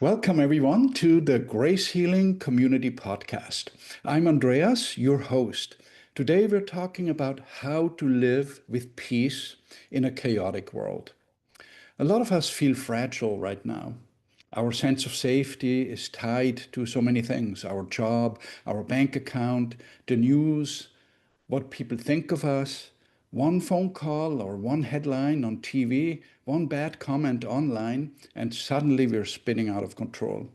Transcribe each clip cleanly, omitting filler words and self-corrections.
Welcome, everyone, to the Grace Healing Community Podcast. I'm Andreas, your host. Today, we're talking about how to live with peace in a chaotic world. A lot of us feel fragile right now. Our sense of safety is tied to so many things: our job, our bank account, the news, what people think of us. One phone call or one headline on TV, one bad comment online, and suddenly we're spinning out of control.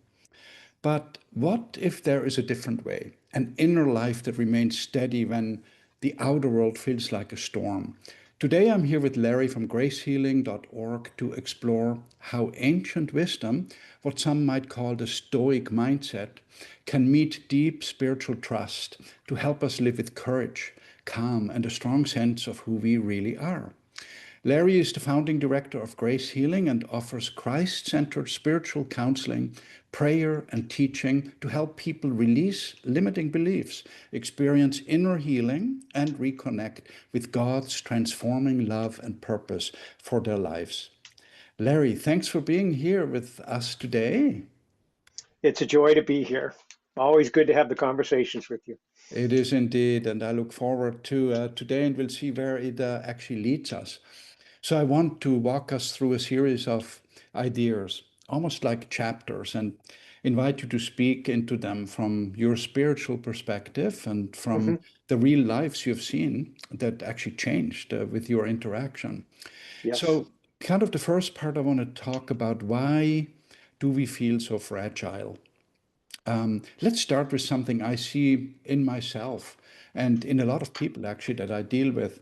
But what if there is a different way, an inner life that remains steady when the outer world feels like a storm? Today I'm here with Larry from gracehealing.org to explore how ancient wisdom, what some might call the Stoic mindset, can meet deep spiritual trust to help us live with courage, calm, and a strong sense of who we really are. Larry is the founding director of Grace Healing and offers Christ-centered spiritual counseling, prayer, and teaching to help people release limiting beliefs, experience inner healing, and reconnect with God's transforming love and purpose for their lives. Larry, thanks for being here with us today. It's a joy to be here. Always good to have the conversations with you. It is indeed, and I look forward to today, and we'll see where it actually leads us. So I want to walk us through a series of ideas, almost like chapters, and invite you to speak into them from your spiritual perspective and from the real lives you've seen that actually changed with your interaction. Yes. So kind of the first part, I want to talk about: why do we feel so fragile? Let's start with something I see in myself and in a lot of people actually that I deal with.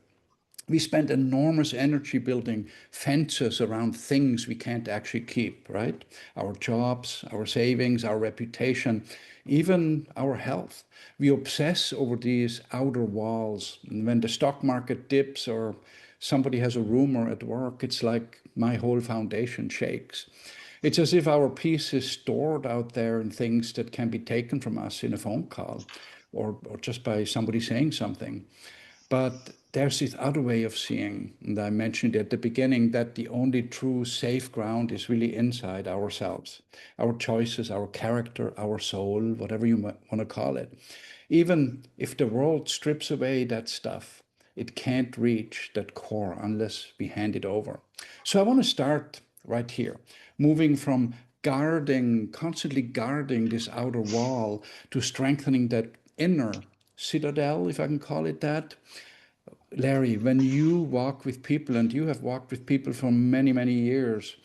We spend enormous energy building fences around things we can't actually keep, right? Our jobs, our savings, our reputation, even our health. We obsess over these outer walls. And when the stock market dips or somebody has a rumor at work, it's like my whole foundation shakes. It's as if our peace is stored out there in things that can be taken from us in a phone call or just by somebody saying something. But there's this other way of seeing, and I mentioned at the beginning, that the only true safe ground is really inside ourselves, our choices, our character, our soul, whatever you want to call it. Even if the world strips away that stuff, it can't reach that core unless we hand it over. So I want to start right here, moving from constantly guarding this outer wall to strengthening that inner citadel, if I can call it that. Larry, when you walk with people, and you have walked with people for many, many years,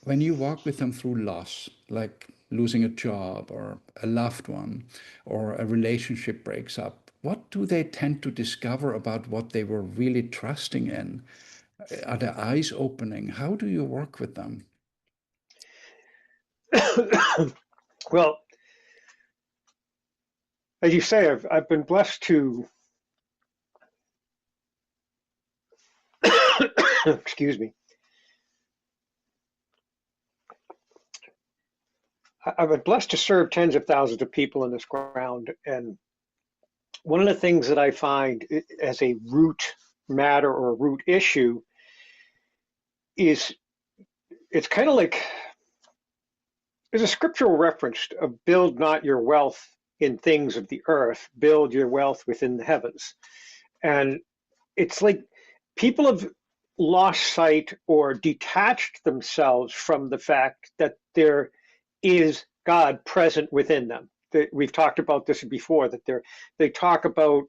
when you walk with them through loss, like losing a job or a loved one or a relationship breaks up, what do they tend to discover about what they were really trusting in? Are their eyes opening? How do you work with them? Well, as you say, I've been blessed to, excuse me, I've been blessed to serve tens of thousands of people in this ground. And one of the things that I find as a root matter or a root issue is it's kind of like there's a scriptural reference of build not your wealth in things of the earth, build your wealth within the heavens. And it's like people have lost sight or detached themselves from the fact that there is God present within them. We've talked about this before, that they talk about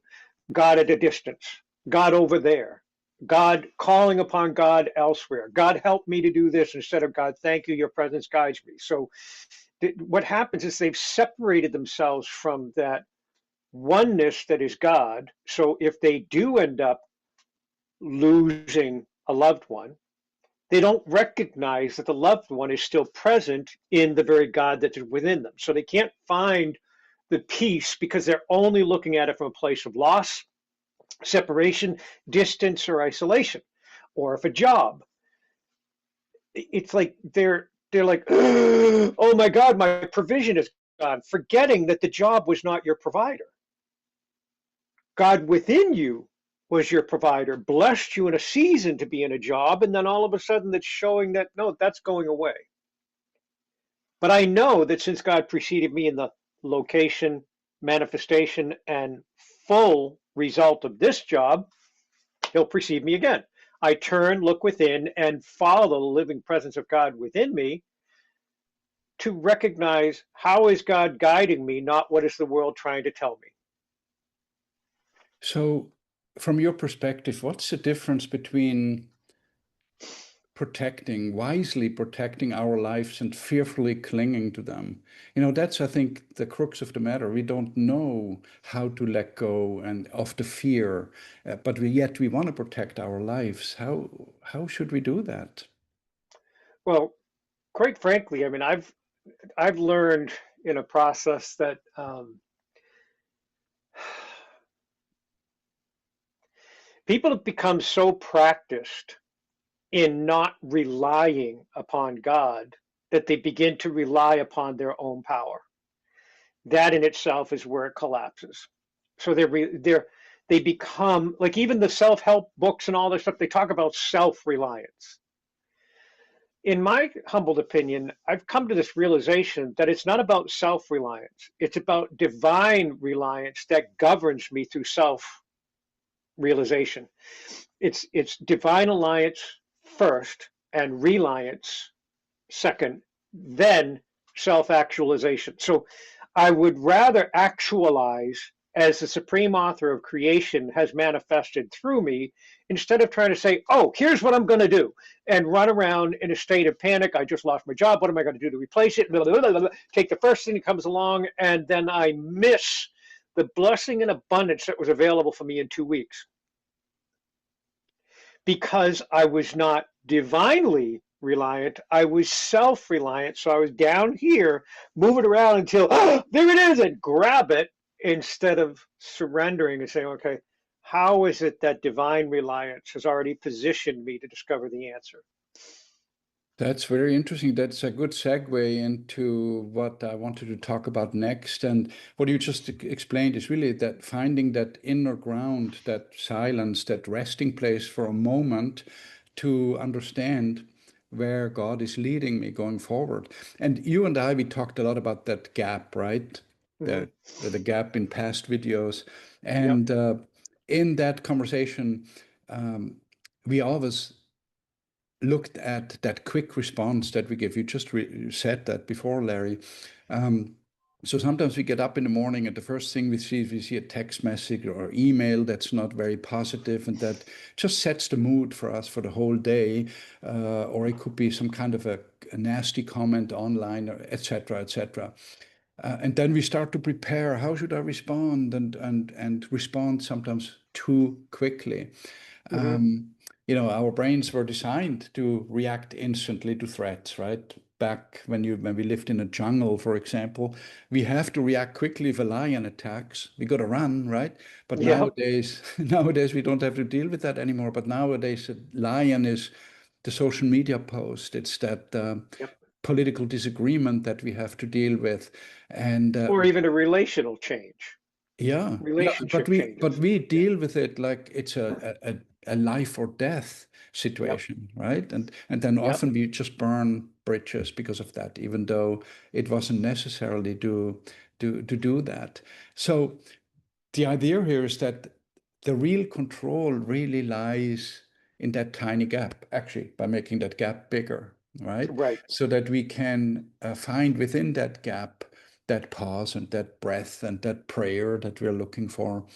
God at a distance, God over there, God calling upon God elsewhere. God help me to do this instead of God, thank you, your presence guides me. So what happens is they've separated themselves from that oneness that is God. So if they do end up losing a loved one, they don't recognize that the loved one is still present in the very God that's within them. So they can't find the peace because they're only looking at it from a place of loss, separation, distance, or isolation. Or if a job, it's like they're like, oh my God, my provision is gone, forgetting that the job was not your provider. God within you was your provider, blessed you in a season to be in a job, and then all of a sudden it's showing that, no, that's going away. But I know that since God preceded me in the location, manifestation, and full result of this job, he'll precede me again. I turn, look within, and follow the living presence of God within me to recognize how is God guiding me, not what is the world trying to tell me. So, from your perspective, what's the difference between wisely protecting our lives and fearfully clinging to them? That's, I think, the crux of the matter. We don't know how to let go and of the fear, but yet we want to protect our lives. How should we do that? Well, quite frankly, I mean, I've learned in a process that people have become so practiced in not relying upon God that they begin to rely upon their own power. That in itself is where it collapses. So they become like even the self-help books and all this stuff. They talk about self-reliance. In my humbled opinion, I've come to this realization that it's not about self-reliance. It's about divine reliance that governs me through self-realization. It's divine alliance first and reliance second, then self-actualization. So I would rather actualize as the supreme author of creation has manifested through me instead of trying to say, oh, here's what I'm going to do and run around in a state of panic. I just lost my job. What am I going to do to replace it? Blah, blah, blah, blah. Take the first thing that comes along, and then I miss the blessing and abundance that was available for me in 2 weeks because I was not divinely reliant. I was self-reliant. So I was down here moving around until, oh, there it is, and grab it instead of surrendering and saying, okay, how is it that divine reliance has already positioned me to discover the answer? That's very interesting. That's a good segue into what I wanted to talk about next. And what you just explained is really that finding that inner ground, that silence, that resting place for a moment to understand where God is leading me going forward. And you and I, we talked a lot about that gap, right? Mm-hmm. The gap in past videos. Yep. And in that conversation, um, we always looked at that quick response that we give. You just said that before, Larry. Um, so sometimes we get up in the morning and the first thing we see a text message or email that's not very positive, and that just sets the mood for us for the whole day. Or it could be some kind of a nasty comment online, or et cetera, et cetera. And then we start to prepare. How should I respond? And respond sometimes too quickly. Mm-hmm. Um, our brains were designed to react instantly to threats, right? Back when we lived in a jungle, for example, we have to react quickly if a lion attacks. We got to run, right? But Yep. nowadays we don't have to deal with that anymore. But nowadays, a lion is the social media post. It's that Yep. political disagreement that we have to deal with, and Or even a relational change, yeah, yeah, but relationship we changes. but we Yeah. deal with it like it's a life or death Yep. situation, right? And then Yep. often we just burn bridges because of that, even though it wasn't necessarily to do that. So the idea here is that the real control really lies in that tiny gap, actually, by making that gap bigger, right? Right. So that we can find within that gap that pause and that breath and that prayer that we're looking for.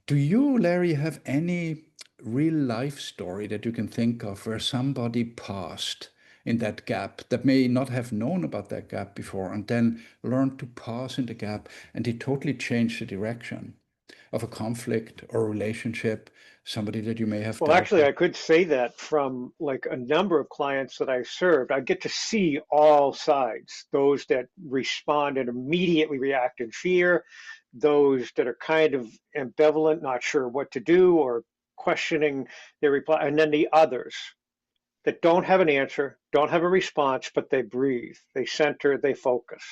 Do you, Larry, have any real life story that you can think of where somebody paused in that gap that may not have known about that gap before and then learned to pause in the gap and it totally changed the direction of a conflict or relationship, somebody that you may have Well, dealt actually, with? I could say that from like a number of clients that I served, I get to see all sides, those that respond and immediately react in fear, those that are kind of ambivalent, not sure what to do, or questioning their reply, and then the others that don't have an answer, don't have a response, but they breathe, they center, they focus.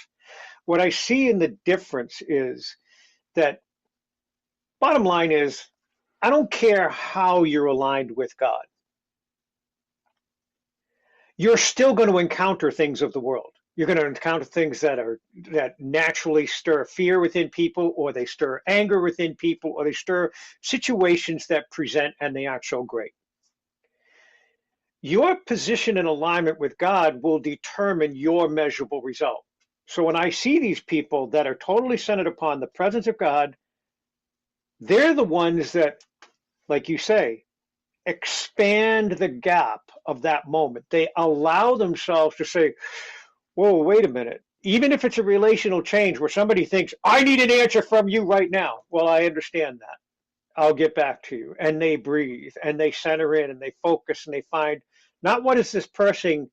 What I see in the difference is that bottom line is, I don't care how you're aligned with God, you're still going to encounter things of the world. You're going to encounter things that naturally stir fear within people, or they stir anger within people, or they stir situations that present and they aren't so great. Your position in alignment with God will determine your measurable result. So when I see these people that are totally centered upon the presence of God, they're the ones that, like you say, expand the gap of that moment. They allow themselves to say, whoa, wait a minute. Even if it's a relational change where somebody thinks, I need an answer from you right now. Well, I understand that. I'll get back to you. And they breathe and they center in and they focus and they find not what is this person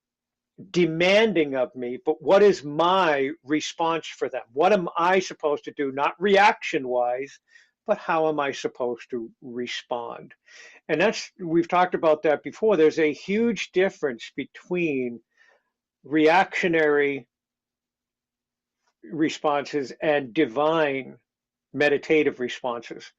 demanding of me, but what is my response for them? What am I supposed to do? Not reaction wise, but how am I supposed to respond? And we've talked about that before. There's a huge difference between reactionary responses and divine meditative responses,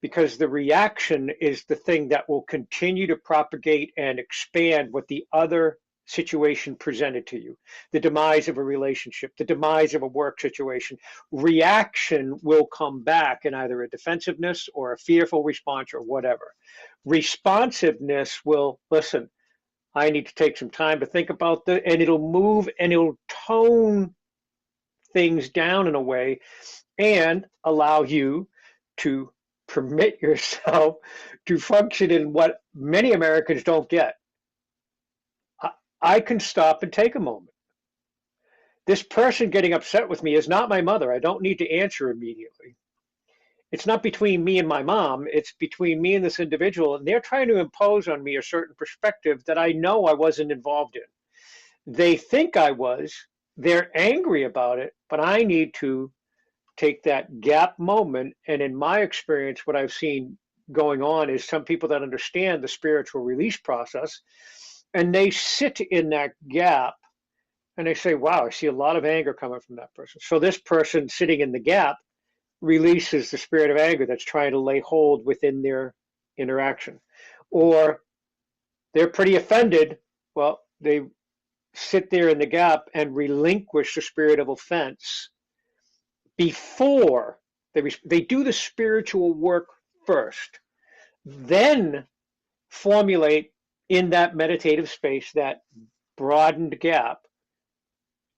because the reaction is the thing that will continue to propagate and expand what the other situation presented to you. The demise of a relationship, the demise of a work situation. Reaction will come back in either a defensiveness or a fearful response or whatever. Responsiveness will, listen, I need to take some time to think about and it'll move and it'll tone things down in a way and allow you to permit yourself to function in what many Americans don't get. I can stop and take a moment. This person getting upset with me is not my mother. I don't need to answer immediately. It's not between me and my mom. It's between me and this individual, and they're trying to impose on me a certain perspective that I know I wasn't involved in. They think I was. They're angry about it, but I need to take that gap moment. And in my experience, what I've seen going on is some people that understand the spiritual release process and they sit in that gap and they say, wow, I see a lot of anger coming from that person. So this person sitting in the gap releases the spirit of anger that's trying to lay hold within their interaction. Or they're pretty offended. Well, they sit there in the gap and relinquish the spirit of offense before they do the spiritual work first, then formulate in that meditative space, that broadened gap,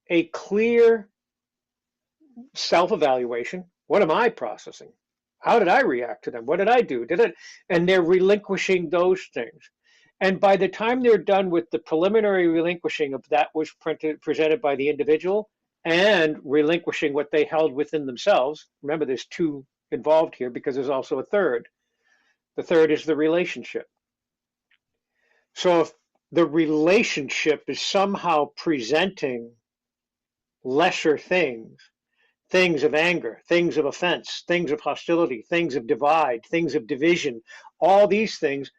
a clear self-evaluation. What am I processing? How did I react to them? What did I do? And they're relinquishing those things. And by the time they're done with the preliminary relinquishing of that was presented by the individual and relinquishing what they held within themselves, remember there's two involved here because there's also a third. The third is the relationship. So if the relationship is somehow presenting lesser things, things of anger, things of offense, things of hostility, things of divide, things of division, all these things,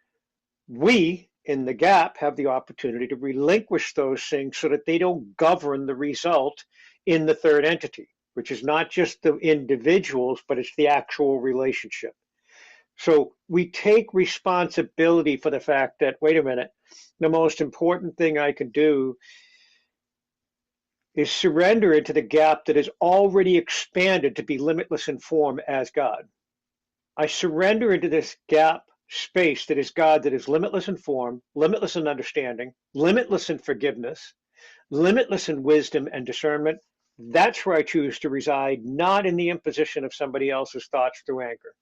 we in the gap have the opportunity to relinquish those things so that they don't govern the result in the third entity, which is not just the individuals, but it's the actual relationship. So we take responsibility for the fact that, wait a minute, the most important thing I can do is surrender into the gap that is already expanded to be limitless in form as God. I surrender into this gap space that is God, that is limitless in form, limitless in understanding, limitless in forgiveness, limitless in wisdom and discernment. That's where I choose to reside, not in the imposition of somebody else's thoughts through anger.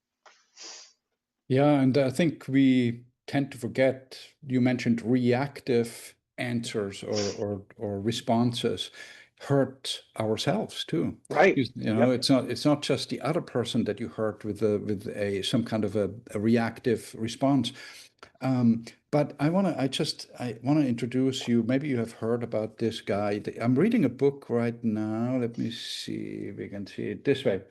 Yeah, and I think we tend to forget, you mentioned reactive answers or responses hurt ourselves too. Right. You know, Yep. it's not just the other person that you hurt with a some kind of a reactive response. Um, but I want to introduce you. Maybe you have heard about this guy. I'm reading a book right now. Let me see if we can see it this way.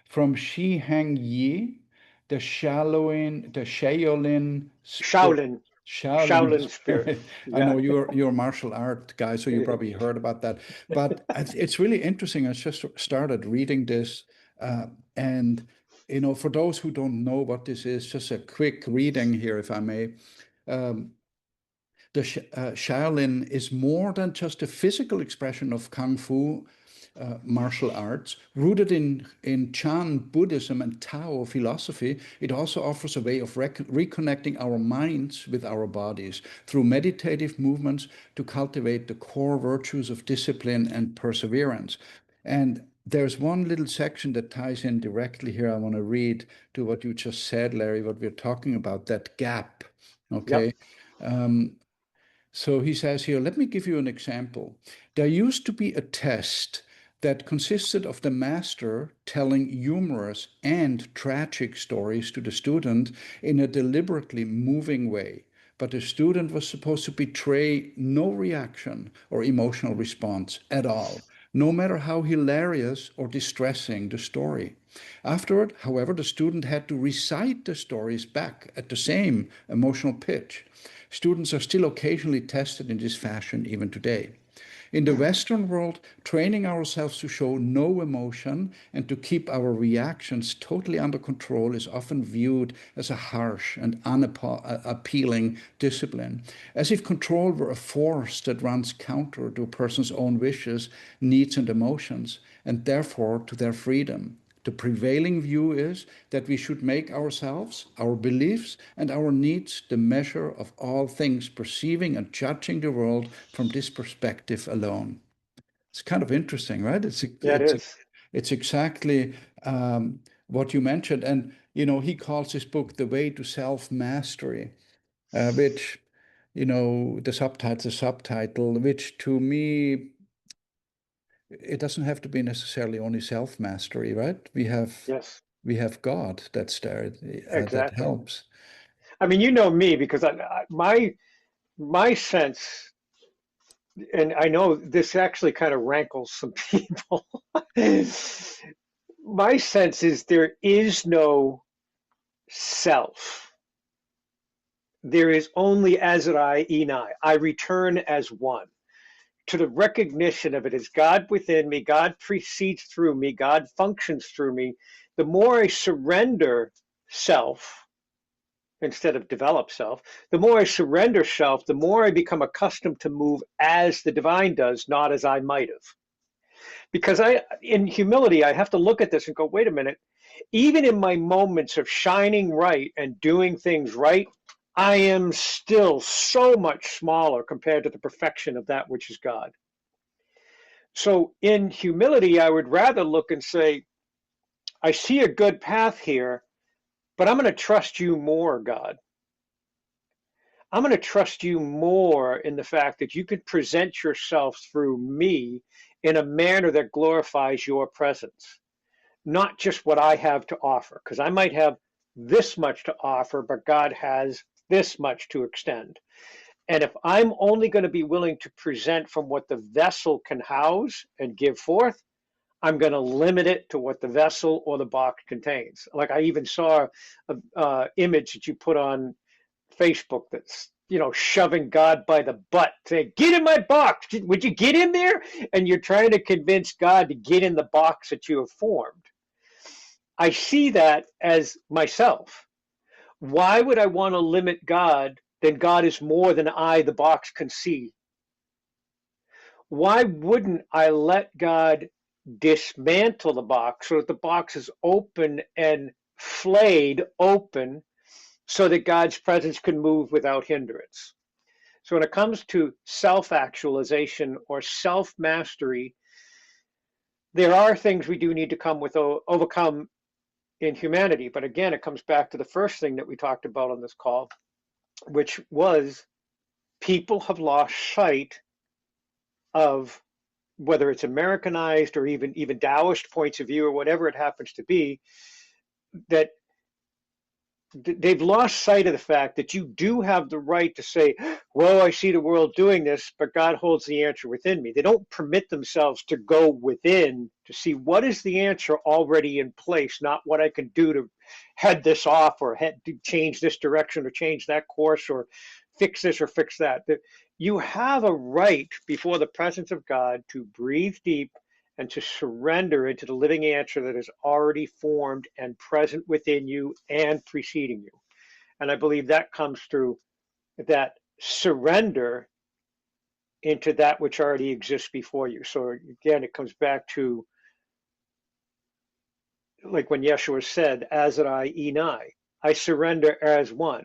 From Shi Hang Yi, the Shaolin Spirit. Shaolin. Shaolin Shaolin spirit. Spirit. I Yeah. know you're a martial art guy, so you probably heard about that. But it's really interesting. I just started reading this, and for those who don't know what this is, just a quick reading here, if I may. Um, the Shaolin is more than just a physical expression of Kung Fu martial arts. Rooted in Chan Buddhism and Tao philosophy, it also offers a way of reconnecting our minds with our bodies through meditative movements to cultivate the core virtues of discipline and perseverance. And there's one little section that ties in directly here. I want to read to what you just said, Larry, what we're talking about, that gap. Yep. Okay. Um, so he says here, let me give you an example. There used to be a test that consisted of the master telling humorous and tragic stories to the student in a deliberately moving way. But the student was supposed to betray no reaction or emotional response at all, no matter how hilarious or distressing the story. Afterward, however, the student had to recite the stories back at the same emotional pitch. Students are still occasionally tested in this fashion even today. In the Western world, training ourselves to show no emotion and to keep our reactions totally under control is often viewed as a harsh and unappealing discipline, as if control were a force that runs counter to a person's own wishes, needs, and emotions, and therefore to their freedom. The prevailing view is that we should make ourselves, our beliefs, and our needs the measure of all things, perceiving and judging the world from this perspective alone. It's kind of interesting, right? Yeah, it is. It's exactly what you mentioned. And, he calls his book The Way to Self-Mastery, which, the subtitle, which to me, it doesn't have to be necessarily only self-mastery, right? Yes, We have God that's there, that exactly. helps. I mean, you know me because my sense, and I know this actually kind of rankles some people. My sense is there is no self. There is only as I, Enai. I return as one. To the recognition of it as God within me, God precedes through me, God functions through me. The more I surrender self instead of develop self, the more I surrender self, the more I become accustomed to move as the divine does, not as I might have. Because in humility, I have to look at this and go, wait a minute, even in my moments of shining right and doing things right, I am still so much smaller compared to the perfection of that which is God. So in humility, I would rather look and say, I see a good path here, but I'm going to trust you more, God. I'm going to trust you more in the fact that you can present yourself through me in a manner that glorifies your presence, not just what I have to offer, because I might have this much to offer, but God has this much to extend. And if I'm only going to be willing to present from what the vessel can house and give forth, I'm going to limit it to what the vessel or the box contains. Like I even saw a image that you put on Facebook that's shoving God by the butt, saying, "Get in my box. Would you get in there?" And you're trying to convince God to get in the box that you have formed. I see that as myself. Why would I want to limit God? Then God is more than I, the box, can see. Why wouldn't I let God dismantle the box so that the box is open and flayed open so that God's presence can move without hindrance? So when it comes to self-actualization or self-mastery, there are things we do need to overcome in humanity. But again, it comes back to the first thing that we talked about on this call, which was people have lost sight of whether it's Americanized or even Taoist points of view or whatever it happens to be, that they've lost sight of the fact that you do have the right to say, well, I see the world doing this, but God holds the answer within me. They don't permit themselves to go within to see what is the answer already in place, not what I can do to head this off or to change this direction or change that course or fix this or fix that. You have a right before the presence of God to breathe deep and to surrender into the living answer that is already formed and present within you and preceding you. And I believe that comes through that surrender into that which already exists before you. So again, it comes back to like when Yeshua said, as I Enai, I surrender as one.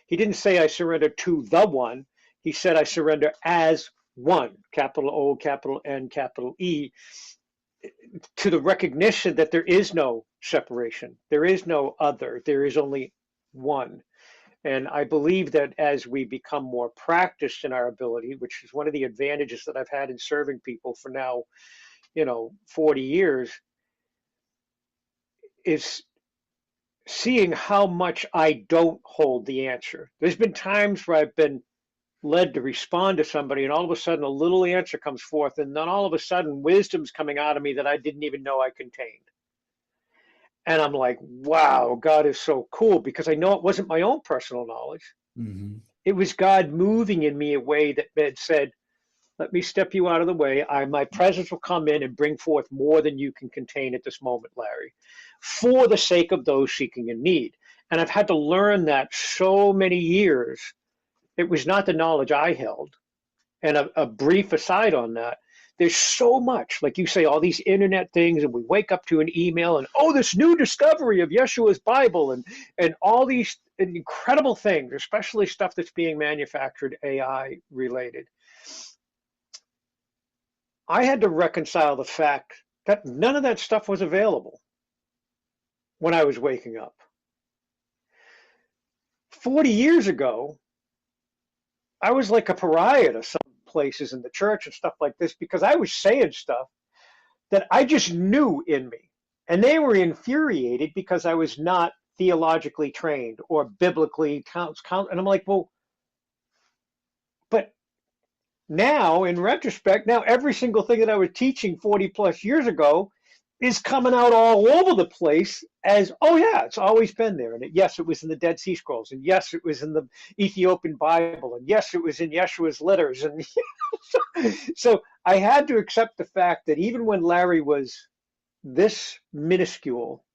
He didn't say I surrender to the one. He said I surrender as one, capital O, capital N, capital E, to the recognition that there is no separation. There is no other. There is only one. And I believe that as we become more practiced in our ability, which is one of the advantages that I've had in serving people for now, 40 years, is seeing how much I don't hold the answer. There's been times where I've been led to respond to somebody, and all of a sudden a little answer comes forth, and then all of a sudden wisdom's coming out of me that I didn't even know I contained. And I'm like, wow, God is so cool, because I know it wasn't my own personal knowledge. Hmm. It was God moving in me a way that had said, let me step you out of the way. My presence will come in and bring forth more than you can contain at this moment, Larry, for the sake of those seeking in need. And I've had to learn that so many years. It was not the knowledge I held. And a brief aside on that, there's so much, like you say, all these internet things, and we wake up to an email and, oh, this new discovery of Yeshua's Bible, and all these incredible things, especially stuff that's being manufactured AI related. I had to reconcile the fact that none of that stuff was available when I was waking up. 40 years ago, I was like a pariah to some places in the church and stuff like this because I was saying stuff that I just knew in me. And they were infuriated because I was not theologically trained or biblically count. And I'm like, well, but now in retrospect, now every single thing that I was teaching 40 plus years ago is coming out all over the place as, oh yeah, it's always been there. And yes, it was in the Dead Sea Scrolls, and yes, it was in the Ethiopian Bible, and yes, it was in Yeshua's letters. And so I had to accept the fact that even when Larry was this minuscule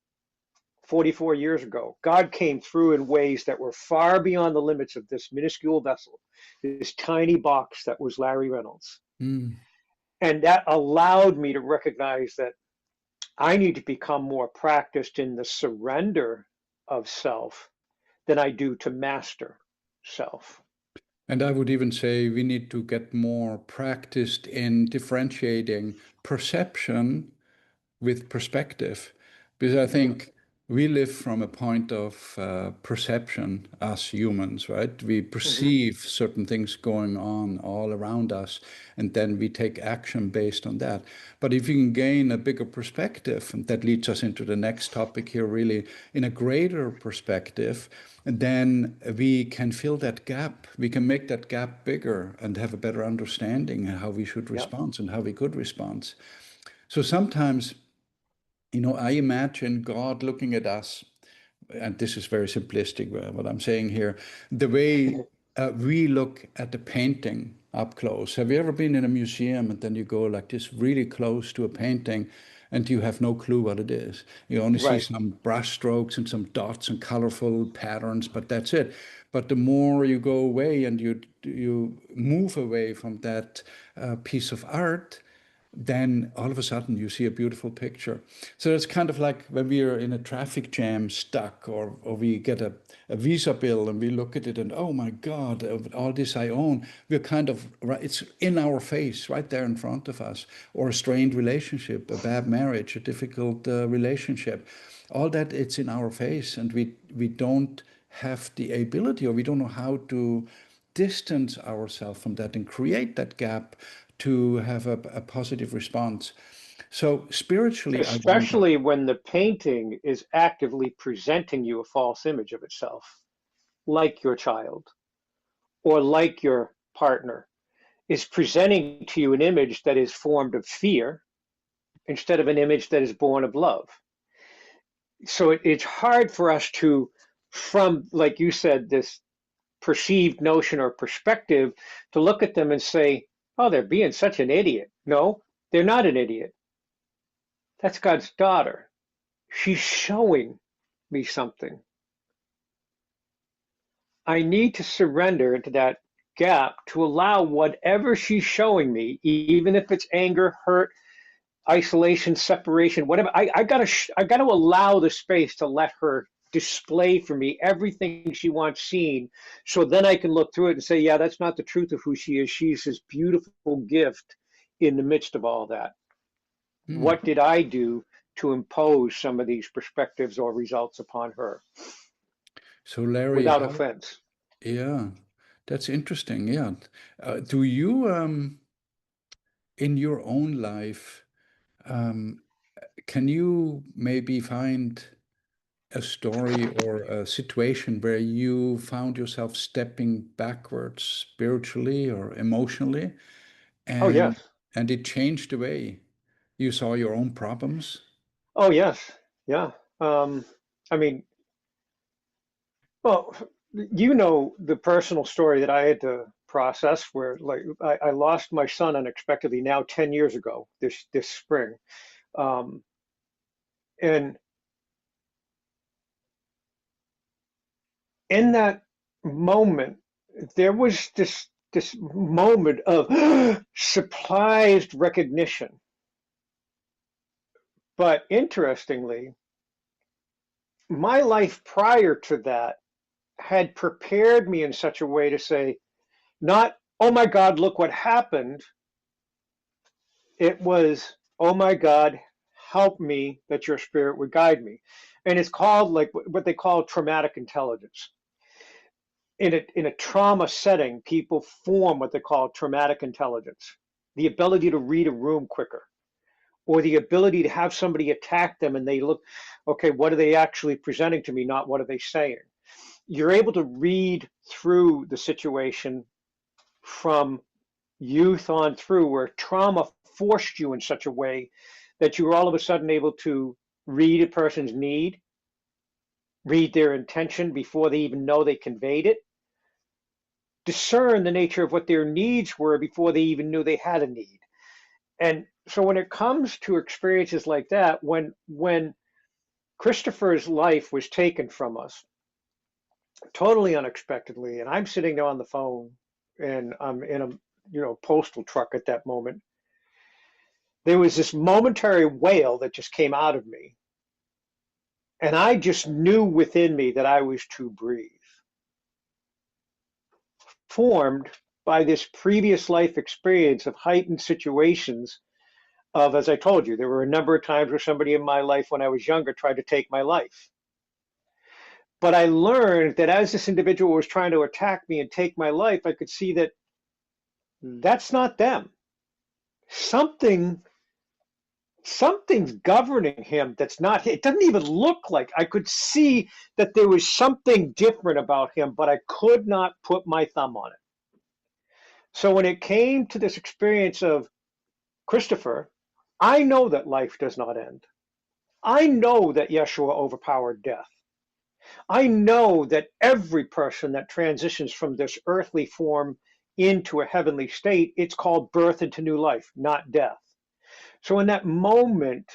44 years ago, God came through in ways that were far beyond the limits of this minuscule vessel, this tiny box that was Larry Reynolds. Mm. And that allowed me to recognize that I need to become more practiced in the surrender of self than I do to master self. And I would even say we need to get more practiced in differentiating perception with perspective, because I Yeah. think we live from a point of perception as humans, right? We Hmm. perceive certain things going on all around us, and then we take action based on that. But if you can gain a bigger perspective, and that leads us into the next topic here, really, in a greater perspective, then we can fill that gap. We can make that gap bigger and have a better understanding of how we should Yeah. respond and how we could respond. So sometimes, I imagine God looking at us, and this is very simplistic, what I'm saying here, the way we look at the painting up close. Have you ever been in a museum and then you go like this really close to a painting and you have no clue what it is? You only see Right. some brush strokes and some dots and colorful patterns, but that's it. But the more you go away and you move away from that piece of art, then all of a sudden you see a beautiful picture. So it's kind of like when we are in a traffic jam stuck, or we get a visa bill and we look at it and, oh my God, all this I own, we're kind of, it's in our face, right there in front of us. Or a strained relationship, a bad marriage, a difficult relationship. All that, it's in our face, and we don't have the ability, or we don't know how to distance ourselves from that and create that gap to have a positive response. So spiritually, I wonder. Especially when the painting is actively presenting you a false image of itself, like your child or like your partner, is presenting to you an image that is formed of fear instead of an image that is born of love. So it's hard for us to, from, like you said, this perceived notion or perspective, to look at them and say, oh, they're being such an idiot. No, they're not an idiot. That's God's daughter. She's showing me something. I need to surrender into that gap to allow whatever she's showing me, even if it's anger, hurt, isolation, separation, whatever. I gotta allow the space to let her display for me everything she wants seen, so then I can look through it and say, yeah, that's not the truth of who she is. She's this beautiful gift in the midst of all that. Hmm. What did I do to impose some of these perspectives or results upon her So Larry, without how, offense? yeah, that's interesting. Yeah. Do you, in your own life, um, can you maybe find a story or a situation where you found yourself stepping backwards spiritually or emotionally, Oh, and yes. it changed the way you saw your own problems? Oh, yes. Yeah. Um, I mean, well, you know the personal story that I had to process where like I lost my son unexpectedly now 10 years ago this spring. Um, and in that moment, there was this moment of surprised recognition. But interestingly, my life prior to that had prepared me in such a way to say, not, oh my God, look what happened. It was, oh my God, help me that your spirit would guide me. And it's called like what they call traumatic intelligence. In a trauma setting, people form what they call traumatic intelligence, the ability to read a room quicker, or the ability to have somebody attack them and they look, okay, what are they actually presenting to me, not what are they saying? You're able to read through the situation from youth on through where trauma forced you in such a way that you were all of a sudden able to read a person's need, read their intention before they even know they conveyed it, discern the nature of what their needs were before they even knew they had a need. And so when it comes to experiences like that, when Christopher's life was taken from us totally unexpectedly, and I'm sitting there on the phone and I'm in a postal truck at that moment, there was this momentary wail that just came out of me. And I just knew within me that I was to breathe, formed by this previous life experience of heightened situations of, as I told you, there were a number of times where somebody in my life when I was younger tried to take my life. But I learned that as this individual was trying to attack me and take my life, I could see that that's not them. Something something's governing him that's not, it doesn't even look like, I could see that there was something different about him, but I could not put my thumb on it. So when it came to this experience of Christopher, I know that life does not end. I know that Yeshua overpowered death. I know that every person that transitions from this earthly form into a heavenly state, it's called birth into new life, not death. So in that moment,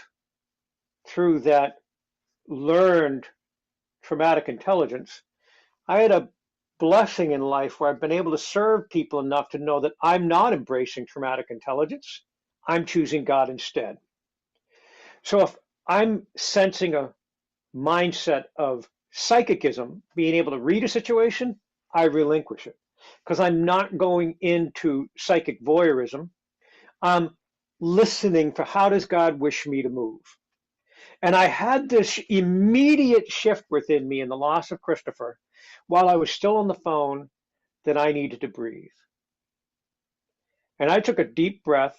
through that learned traumatic intelligence, I had a blessing in life where I've been able to serve people enough to know that I'm not embracing traumatic intelligence. I'm choosing God instead. So if I'm sensing a mindset of psychicism, being able to read a situation, I relinquish it because I'm not going into psychic voyeurism. I'm listening for how does God wish me to move. And I had this immediate shift within me in the loss of Christopher while I was still on the phone that I needed to breathe. And I took a deep breath.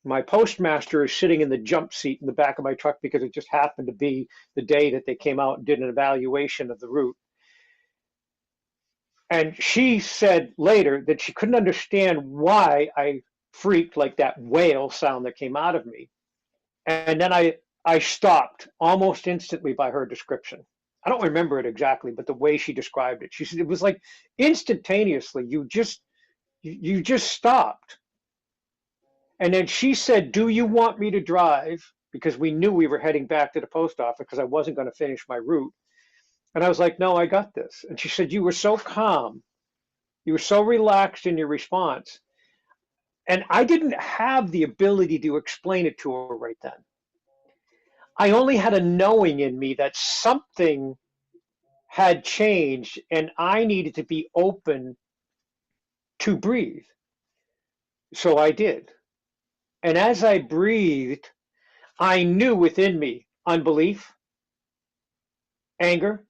My postmaster is sitting in the jump seat in the back of my truck because it just happened to be the day that they came out and did an evaluation of the route. And she said later that she couldn't understand why I freaked like that whale sound that came out of me. And then I stopped almost instantly by her description. I don't remember it exactly, but the way she described it, she said it was like instantaneously, you just stopped. And then she said, "Do you want me to drive?" Because we knew we were heading back to the post office because I wasn't going to finish my route. And I was like, "No, I got this." And she said, "You were so calm You were so relaxed in your response. And I didn't have the ability to explain it to her right then. I only had a knowing in me that something had changed and I needed to be open to breathe. So I did. And as I breathed, I knew within me unbelief, anger,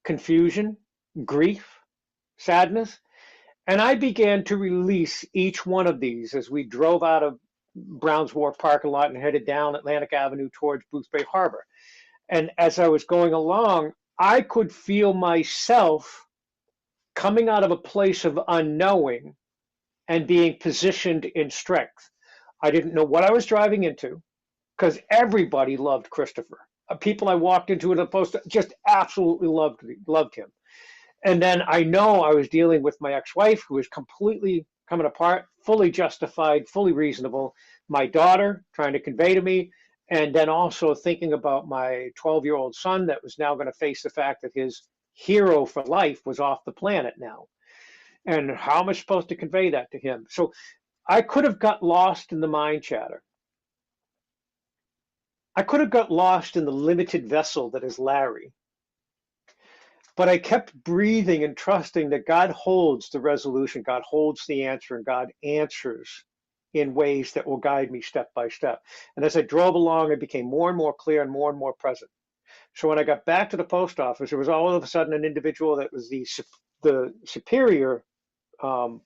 confusion, grief, sadness. And I began to release each one of these as we drove out of Browns Wharf parking lot and headed down Atlantic Avenue towards Booth Bay Harbor. And as I was going along, I could feel myself coming out of a place of unknowing and being positioned in strength. I didn't know what I was driving into because everybody loved Christopher. People I walked into in the post just absolutely loved him. And then I know I was dealing with my ex-wife who was completely coming apart, fully justified, fully reasonable. My daughter trying to convey to me, and then also thinking about my 12-year-old son that was now going to face the fact that his hero for life was off the planet now. And how am I supposed to convey that to him? So I could have got lost in the mind chatter. I could have got lost in the limited vessel that is Larry. But I kept breathing and trusting that God holds the resolution, God holds the answer, and God answers in ways that will guide me step by step. And as I drove along, it became more and more clear and more present. So when I got back to the post office, there was all of a sudden an individual that was the superior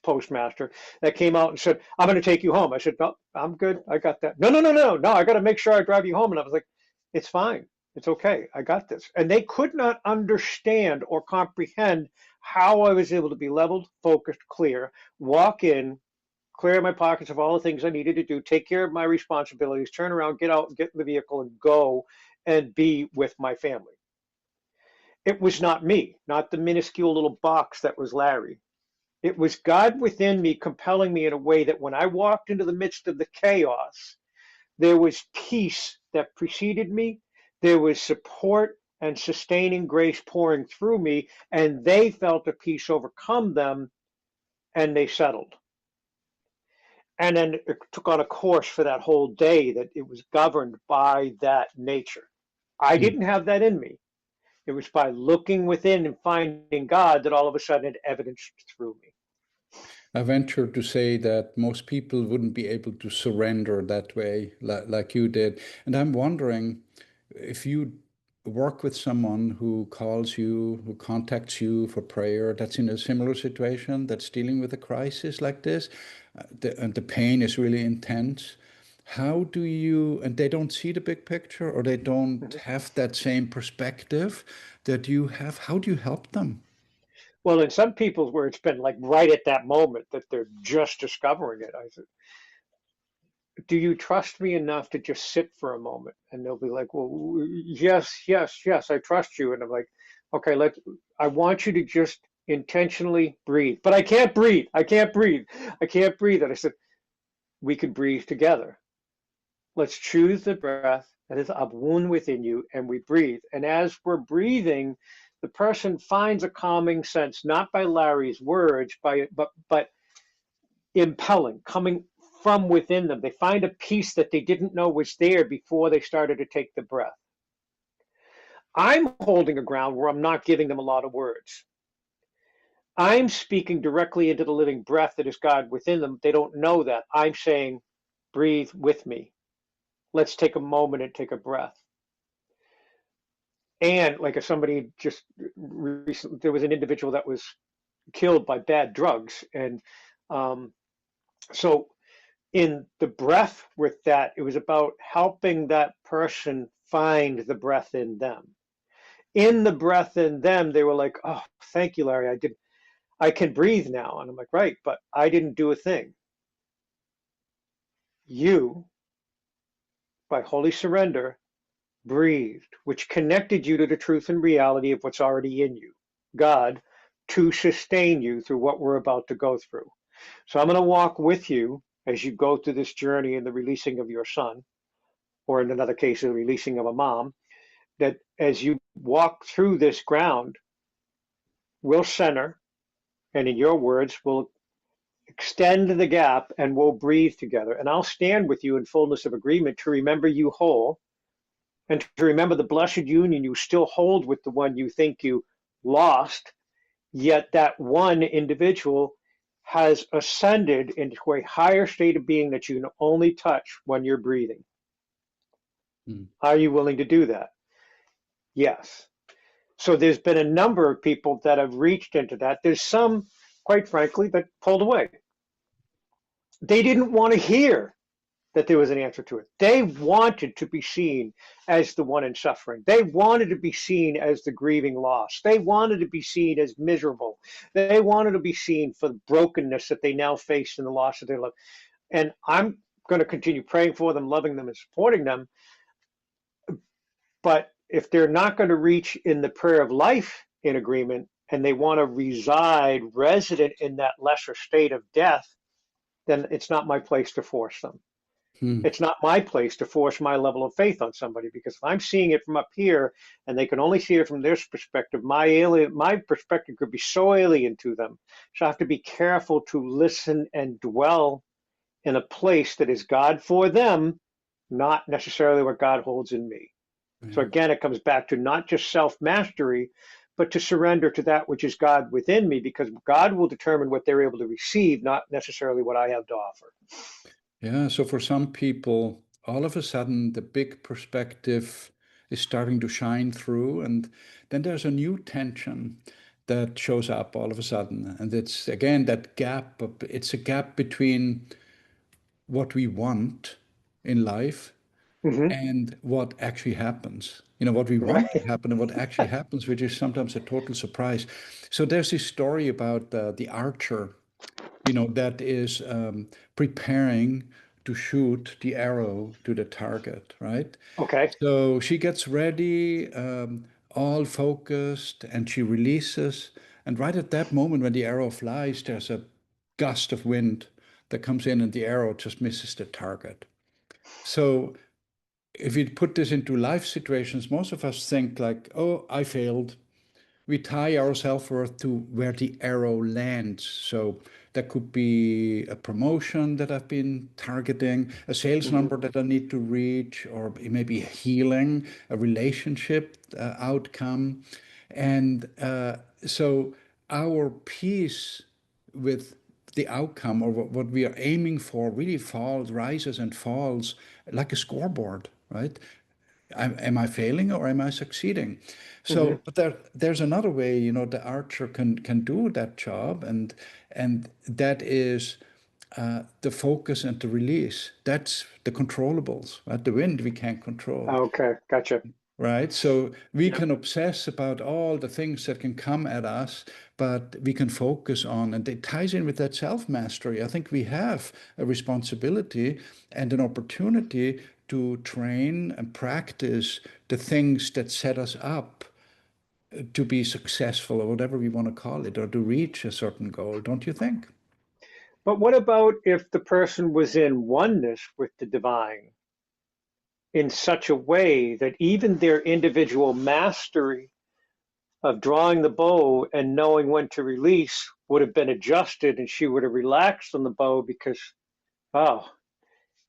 postmaster that came out and said, "I'm going to take you home." I said, "No, I'm good. I got that." No. I got to make sure I drive you home. And I was like, "It's fine. It's okay. I got this." And they could not understand or comprehend how I was able to be leveled, focused, clear, walk in, clear my pockets of all the things I needed to do, take care of my responsibilities, turn around, get out, get in the vehicle, and go and be with my family. It was not me, not the minuscule little box that was Larry. It was God within me compelling me in a way that when I walked into the midst of the chaos, there was peace that preceded me. There was support and sustaining grace pouring through me, and they felt a peace overcome them, and they settled. And then it took on a course for that whole day that it was governed by that nature. I Mm. didn't have that in me. It was by looking within and finding God that all of a sudden it evidenced through me. I venture to say that most people wouldn't be able to surrender that way like you did. And I'm wondering if you work with someone who calls you, who contacts you for prayer, that's in a similar situation, that's dealing with a crisis like this, and the pain is really intense. How do you, and they don't see the big picture or they don't Mhm. have that same perspective that you have, how do you help them? Well, in some people where it's been like right at that moment that they're just discovering it, I said, "Do you trust me enough to just sit for a moment?" And they'll be like, "Well, yes, I trust you." And I'm like, "Okay, I want you to just intentionally breathe." But I can't breathe. I can't breathe. I can't breathe. And I said, "We can breathe together. Let's choose the breath that is a wound within you, and we breathe." And as we're breathing, the person finds a calming sense, not by Larry's words, but impelling, coming from within them. They find a peace that they didn't know was there before they started to take the breath. I'm holding a ground where I'm not giving them a lot of words. I'm speaking directly into the living breath that is God within them. They don't know that. I'm saying, "Breathe with me. Let's take a moment and take a breath." And like if somebody just recently, there was an individual that was killed by bad drugs. And um, so in the breath with that, it was about helping that person find the breath in them. In the breath in them, they were like, "Oh, thank you, Larry. I can breathe now." And I'm like, "Right, but I didn't do a thing. You, by holy surrender, breathed, which connected you to the truth and reality of what's already in you, God, to sustain you through what we're about to go through. So I'm going to walk with you as you go through this journey in the releasing of your son, or in another case, the releasing of a mom, that as you walk through this ground, we'll center, And in your words, we'll extend the gap and we'll breathe together. And I'll stand with you in fullness of agreement to remember you whole and to remember the blessed union you still hold with the one you think you lost, yet that one individual has ascended into a higher state of being that you can only touch when you're breathing. Mm. Are you willing to do that? Yes. So there's been a number of people that have reached into that. There's some, quite frankly, that pulled away. They didn't want to hear that there was an answer to it. They wanted to be seen as the one in suffering. They wanted to be seen as the grieving loss. They wanted to be seen as miserable. They wanted to be seen for the brokenness that they now face in the loss of their love. And I'm going to continue praying for them, loving them, and supporting them. But if they're not going to reach in the prayer of life in agreement and they want to reside resident in that lesser state of death, then it's not my place to force them. Mm. It's not my place to force my level of faith on somebody, because if I'm seeing it from up here and they can only see it from their perspective, my perspective could be so alien to them. So I have to be careful to listen and dwell in a place that is God for them, not necessarily what God holds in me. So Yeah. again, it comes back to not just self-mastery, but to surrender to that which is God within me, because God will determine what they're able to receive, not necessarily what I have to offer. Yeah, so for some people, all of a sudden the big perspective is starting to shine through, and then there's a new tension that shows up all of a sudden. And it's again that gap, it's a gap between what we want in life Mm-hmm. and what actually happens. You know, what we want to Right. happen and what actually happens, which is sometimes a total surprise. So there's this story about the archer, you know, that is preparing to shoot the arrow to the target, right? Okay. So she gets ready, all focused, and she releases. And right at that moment, when the arrow flies, there's a gust of wind that comes in, and the arrow just misses the target. So if you put this into life situations, most of us think like, oh, I failed. We tie our self-worth to where the arrow lands. So that could be a promotion that I've been targeting, a sales Mm-hmm. number that I need to reach, or it may be healing, a relationship outcome. And so our peace with the outcome or what we are aiming for really falls, rises and falls like a scoreboard, right? Am I failing or am I succeeding? Mm-hmm. So, but there's another way, you know, the archer can do that job, and that is the focus and the release. That's the controllables, right? The wind we can't control, Okay. Gotcha. right? So we Yeah. can obsess about all the things that can come at us, but we can focus on, and it ties in with that self-mastery. I think we have a responsibility and an opportunity to train and practice the things that set us up to be successful or whatever we want to call it, or to reach a certain goal, don't you think? But what about if the person was in oneness with the divine in such a way that even their individual mastery of drawing the bow and knowing when to release would have been adjusted and she would have relaxed on the bow because, oh,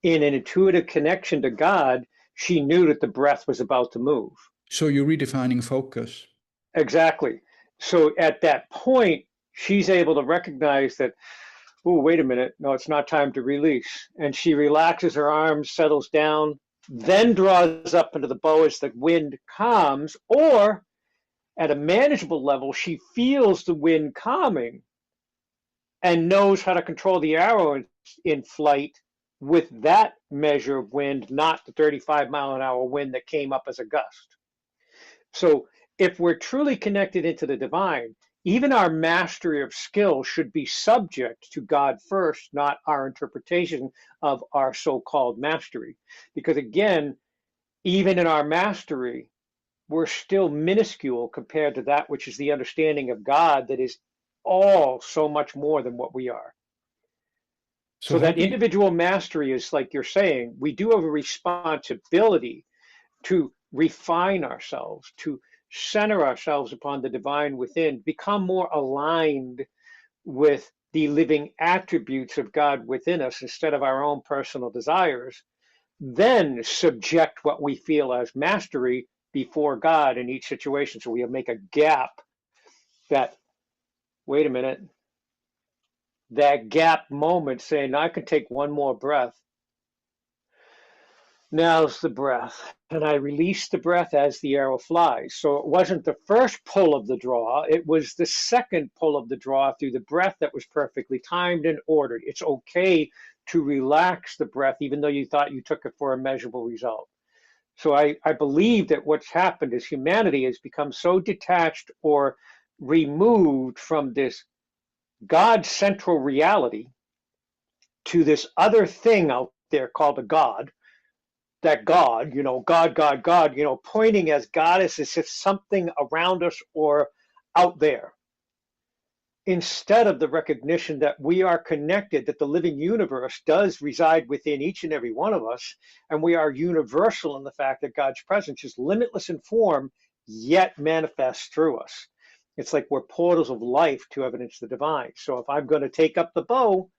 in an intuitive connection to God, she knew that the breath was about to move. So you're redefining focus. Exactly. So at that point, she's able to recognize that, oh, wait a minute, no, it's not time to release. And she relaxes her arms, settles down, then draws up into the bow as the wind calms, or at a manageable level, she feels the wind calming and knows how to control the arrow in flight with that measure of wind, not the 35-mile-an-hour wind that came up as a gust. So if we're truly connected into the divine, even our mastery of skill should be subject to God first, not our interpretation of our so-called mastery. Because again, even in our mastery, we're still minuscule compared to that which is the understanding of God that is all so much more than what we are. So So how that do you, individual mastery is like you're saying, we do have a responsibility to refine ourselves, to center ourselves upon the divine within, become more aligned with the living attributes of God within us instead of our own personal desires, then subject what we feel as mastery before God in each situation. So we make a gap that, wait a minute, that gap moment saying, I can take one more breath. Now's the breath. And I release the breath as the arrow flies. So it wasn't the first pull of the draw, it was the second pull of the draw through the breath that was perfectly timed and ordered. It's okay to relax the breath, even though you thought you took it for a measurable result. So I believe that what's happened is humanity has become so detached or removed from this God central reality to this other thing out there called a God. That God, God, pointing as goddess as if something around us or out there, instead of the recognition that we are connected, that the living universe does reside within each and every one of us, and we are universal in the fact that God's presence is limitless in form, yet manifests through us. It's like we're portals of life to evidence the divine. So if I'm going to take up the bow,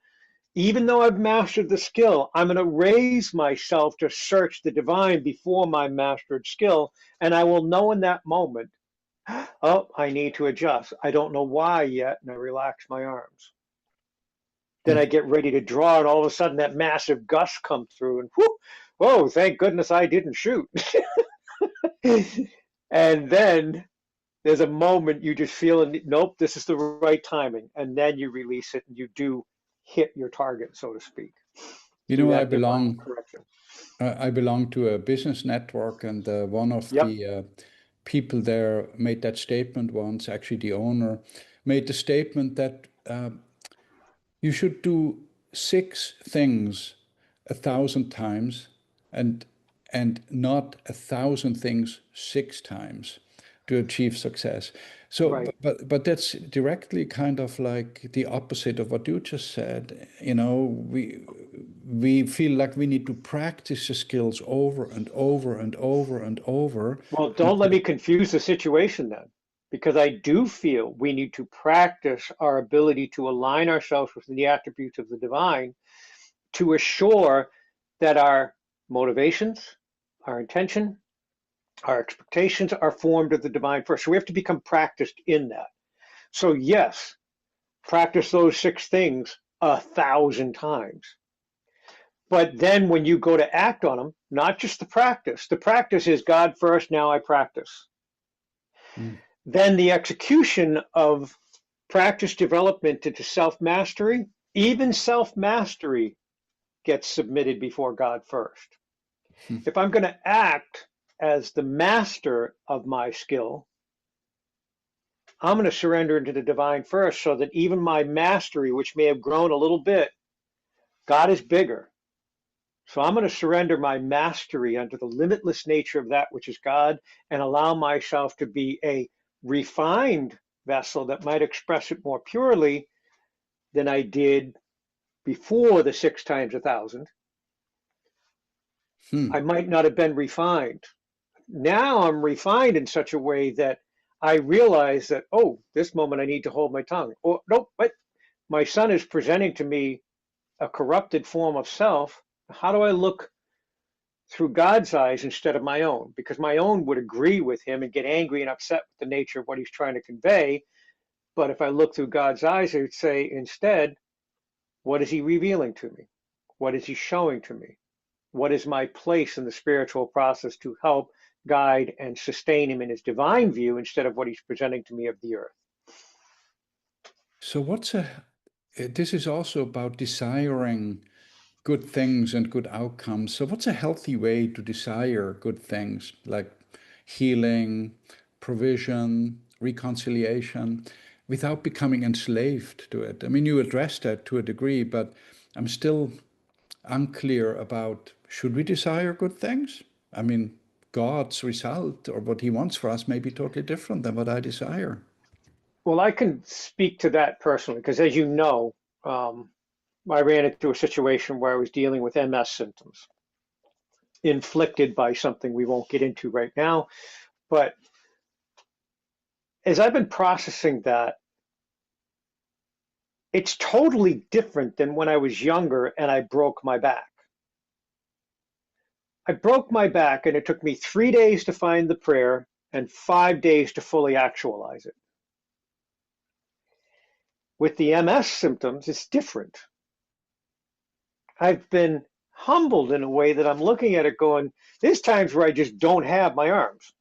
even though I've mastered the skill, I'm going to raise myself to search the divine before my mastered skill, and I will know in that moment, oh, I need to adjust. I don't know why yet, and I relax my arms. Then I get ready to draw, and all of a sudden that massive gust comes through, and whoo, whoa, thank goodness I didn't shoot. And then there's a moment you just feel, nope, this is the right timing, and then you release it, and you do hit your target, so to speak, You through know, that divine correction. I belong to a business network, and one of Yep, the people there made that statement once. Actually, the owner made the statement that you should do six things 1,000 times, and not 1,000 things 6 times to achieve success. So, right. but that's directly kind of like the opposite of what you just said. You know, we feel like we need to practice the skills over and over and over and over. Well, don't let me confuse the situation then, because I do feel we need to practice our ability to align ourselves with the attributes of the divine to assure that our motivations, our intention, our expectations are formed of the divine first. So we have to become practiced in that. So, yes, practice those six things 1,000 times. But then when you go to act on them, not just the practice is God first, now I practice. Mm. Then the execution of practice development into self mastery, even self mastery gets submitted before God first. If I'm going to act as the master of my skill, I'm going to surrender into the divine first so that even my mastery, which may have grown a little bit, God is bigger. So I'm going to surrender my mastery under the limitless nature of that which is God and allow myself to be a refined vessel that might express it more purely than I did before the 6 times 1,000. I Hmm. might not have been refined. Now I'm refined in such a way that I realize that, oh, this moment I need to hold my tongue. Or, nope, but my son is presenting to me a corrupted form of self. How do I look through God's eyes instead of my own? Because my own would agree with him and get angry and upset with the nature of what he's trying to convey. But if I look through God's eyes, I would say instead, what is he revealing to me? What is he showing to me? What is my place in the spiritual process to help guide and sustain him in his divine view instead of what he's presenting to me of the earth? So this is also about desiring good things and good outcomes. So what's a healthy way to desire good things like healing, provision, reconciliation, without becoming enslaved to it? I mean, you addressed that to a degree, but I'm still unclear about, should we desire good things? I mean, God's result or what he wants for us may be totally different than what I desire. Well, I can speak to that personally because, as you know, um, I ran into a situation where I was dealing with MS symptoms inflicted by something we won't get into right now. But as I've been processing that, It's totally different than when I was younger and I broke my back. I broke my back and it took me 3 days to find the prayer and 5 days to fully actualize it. With the MS symptoms, it's different. I've been humbled in a way that I'm looking at it going, there's times where I just don't have my arms.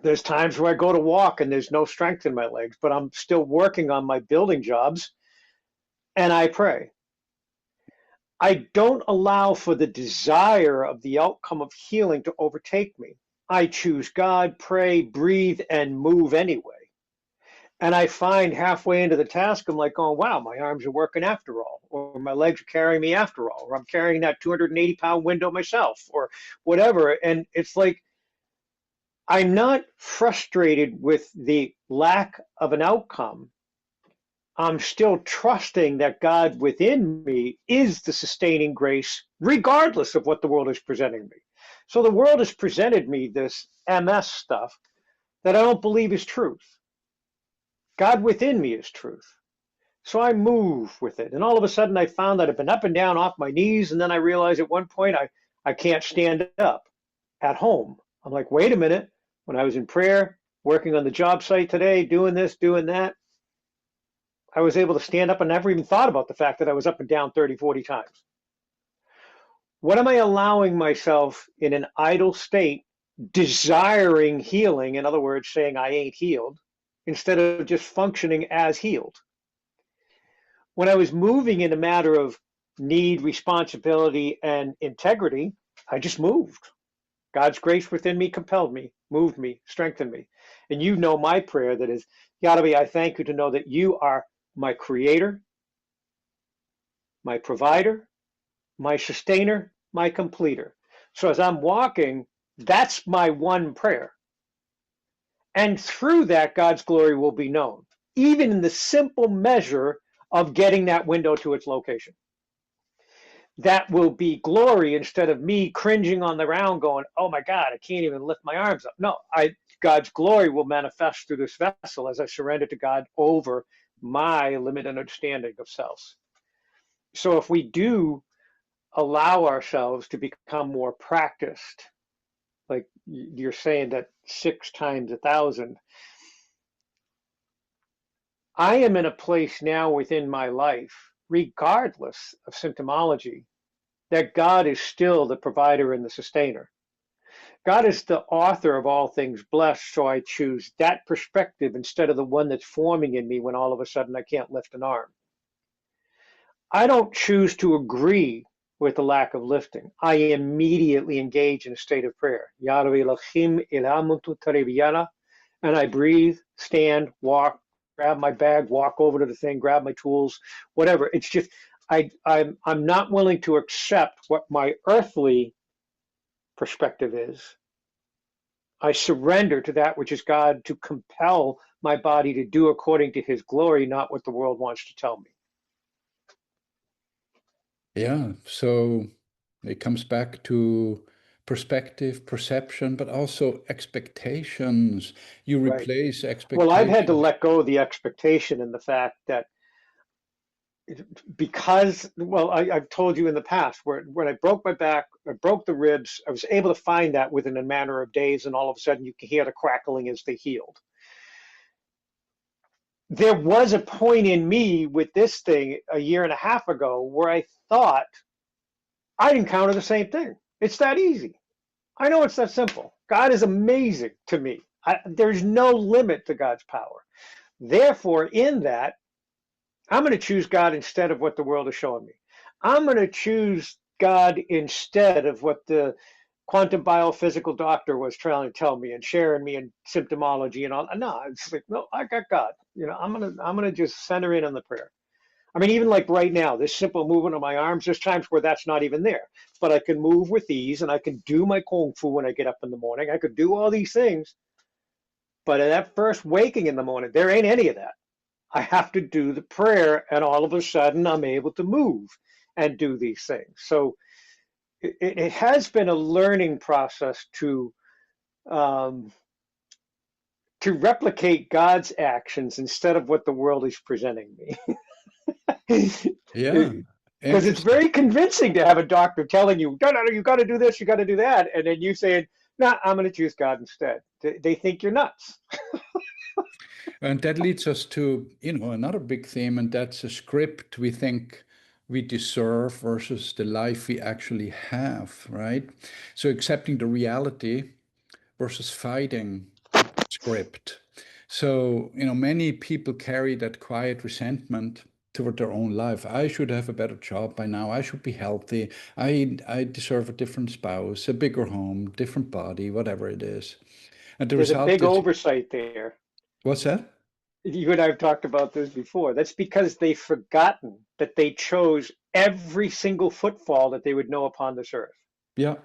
There's times where I go to walk and there's no strength in my legs, but I'm still working on my building jobs and I pray. I don't allow for the desire of the outcome of healing to overtake me. I choose God, pray, breathe, and move anyway. And I find halfway into the task, I'm like, oh, wow, my arms are working after all, or my legs are carrying me after all, or I'm carrying that 280-pound window myself, or whatever. And it's like, I'm not frustrated with the lack of an outcome. I'm still trusting that God within me is the sustaining grace, regardless of what the world is presenting me. So the world has presented me this MS stuff that I don't believe is truth. God within me is truth. So I move with it. And all of a sudden I found that I've been up and down off my knees. And then I realized at one point I can't stand up at home. I'm like, wait a minute. When I was in prayer, working on the job site today, doing this, doing that, I was able to stand up and never even thought about the fact that I was up and down 30, 40 times. What am I allowing myself in an idle state, desiring healing? In other words, saying I ain't healed, instead of just functioning as healed. When I was moving in a matter of need, responsibility, and integrity, I just moved. God's grace within me compelled me, moved me, strengthened me. And you know my prayer that is, Yahweh, I thank you to know that you are my creator, my provider, my sustainer, my completer. So as I'm walking, that's my one prayer. And through that, God's glory will be known, even in the simple measure of getting that window to its location. That will be glory instead of me cringing on the ground going, oh my God, I can't even lift my arms up. No, God's glory will manifest through this vessel as I surrender to God over my limited understanding of self. So if we do allow ourselves to become more practiced, like you're saying that 6 times 1,000, I am in a place now within my life, regardless of symptomology, that God is still the provider and the sustainer. God is the author of all things blessed, so I choose that perspective instead of the one that's forming in me when all of a sudden I can't lift an arm. I don't choose to agree with the lack of lifting. I immediately engage in a state of prayer. And I breathe, stand, walk, grab my bag, walk over to the thing, grab my tools, whatever. It's just I'm not willing to accept what my earthly perspective is. I surrender to that which is God to compel my body to do according to his glory, not what the world wants to tell me. Yeah, so it comes back to perspective, perception, but also expectations. You Right. replace Well, I've had to expectations. let go of the expectation and the fact that because, well, I've told you in the past where when I broke my back, I broke the ribs, I was able to find that within a matter of days, and all of a sudden you can hear the crackling as they healed. There was a point in me with this thing a year and a half ago where I thought I'd encounter the same thing. It's that easy. I know it's that simple. God is amazing to me. There's no limit to God's power. Therefore, in that, I'm going to choose God instead of what the world is showing me. I'm going to choose God instead of what the quantum biophysical doctor was trying to tell me and sharing me in symptomology and all. No, it's like, no, I got God. I'm gonna just center in on the prayer. I mean, even like right now, this simple movement of my arms, there's times where that's not even there. But I can move with ease and I can do my kung fu when I get up in the morning. I could do all these things. But at that first waking in the morning, there ain't any of that. I have to do the prayer, and all of a sudden I'm able to move and do these things. So it has been a learning process um, to replicate God's actions instead of what the world is presenting me. Yeah. Because it's Interesting. very convincing to have a doctor telling you, no, no, no, you got to do this, you got to do that. And then you saying, no, I'm going to choose God instead. They think you're nuts. And that leads us to, another big theme, and that's a script we think we deserve versus the life we actually have, right? So accepting the reality versus fighting the script. So, many people carry that quiet resentment toward their own life. I should have a better job by now. I should be healthy. I deserve a different spouse, a bigger home, different body, whatever it is. And the There's a result big is, oversight there. what's that? You and I have talked about this before. That's because they've forgotten that they chose every single footfall that they would know upon this earth. Yeah.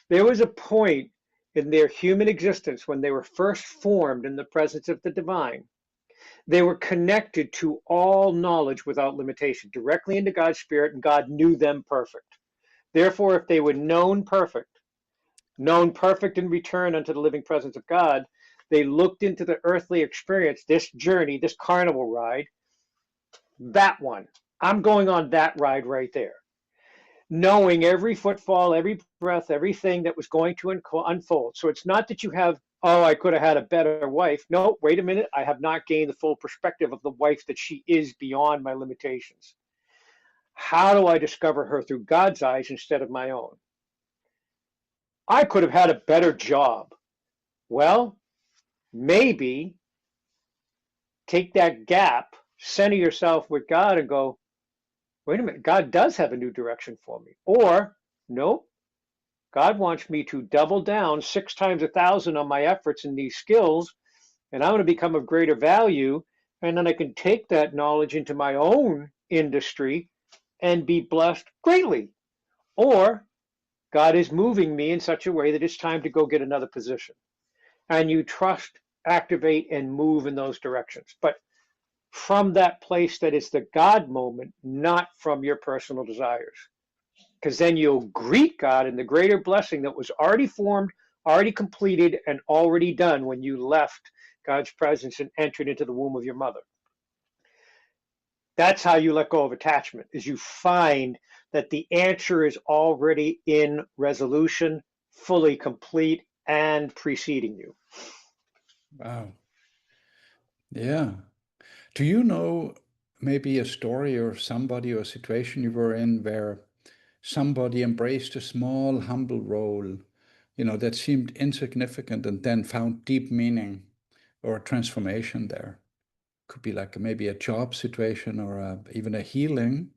There was a point in their human existence when they were first formed in the presence of the divine. They were connected to all knowledge without limitation, directly into God's spirit, and God knew them perfect. Therefore, if they were known perfect in return unto the living presence of God, they looked into the earthly experience, this journey, this carnival ride, that one. I'm going on that ride right there. Knowing every footfall, every breath, everything that was going to unfold. So it's not that you have, oh, I could have had a better wife. No, wait a minute. I have not gained the full perspective of the wife that she is beyond my limitations. How do I discover her through God's eyes instead of my own? I could have had a better job. Well, maybe take that gap, center yourself with God and go, wait a minute, God does have a new direction for me. Or, nope, God wants me to double down 6 times 1,000 on my efforts in these skills, and I'm going to become of greater value. And then I can take that knowledge into my own industry and be blessed greatly. Or God is moving me in such a way that it's time to go get another position. And you trust, activate, and move in those directions. But from that place that is the God moment, not from your personal desires. Because then you'll greet God in the greater blessing that was already formed, already completed, and already done when you left God's presence and entered into the womb of your mother. That's how you let go of attachment, is you find that the answer is already in resolution, fully complete, and preceding you. Wow. Yeah. Do you know maybe a story or somebody or a situation you were in where somebody embraced a small, humble role, that seemed insignificant and then found deep meaning or transformation there? Could be like maybe a job situation or even a healing.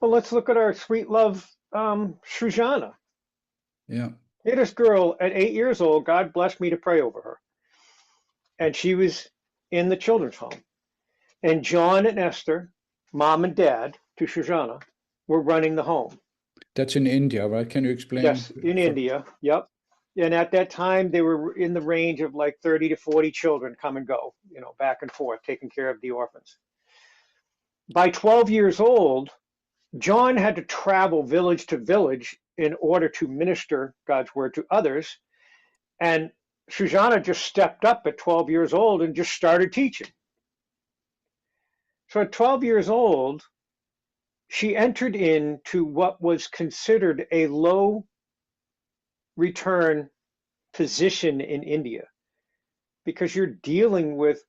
Well, let's look at our sweet love, Shrujana. Yeah. Hey, this girl at 8 years old, God blessed me to pray over her. And she was in the children's home. And John and Esther, mom and dad to Shoshana, were running the home. That's in India, right? Can you explain Yes, in for? India. Yep. And at that time, they were in the range of like 30 to 40 children come and go, back and forth, taking care of the orphans. By 12 years old, John had to travel village to village in order to minister God's word to others. And Shoshana just stepped up at 12 years old and just started teaching. So at 12 years old, she entered into what was considered a low return position in India because you're dealing with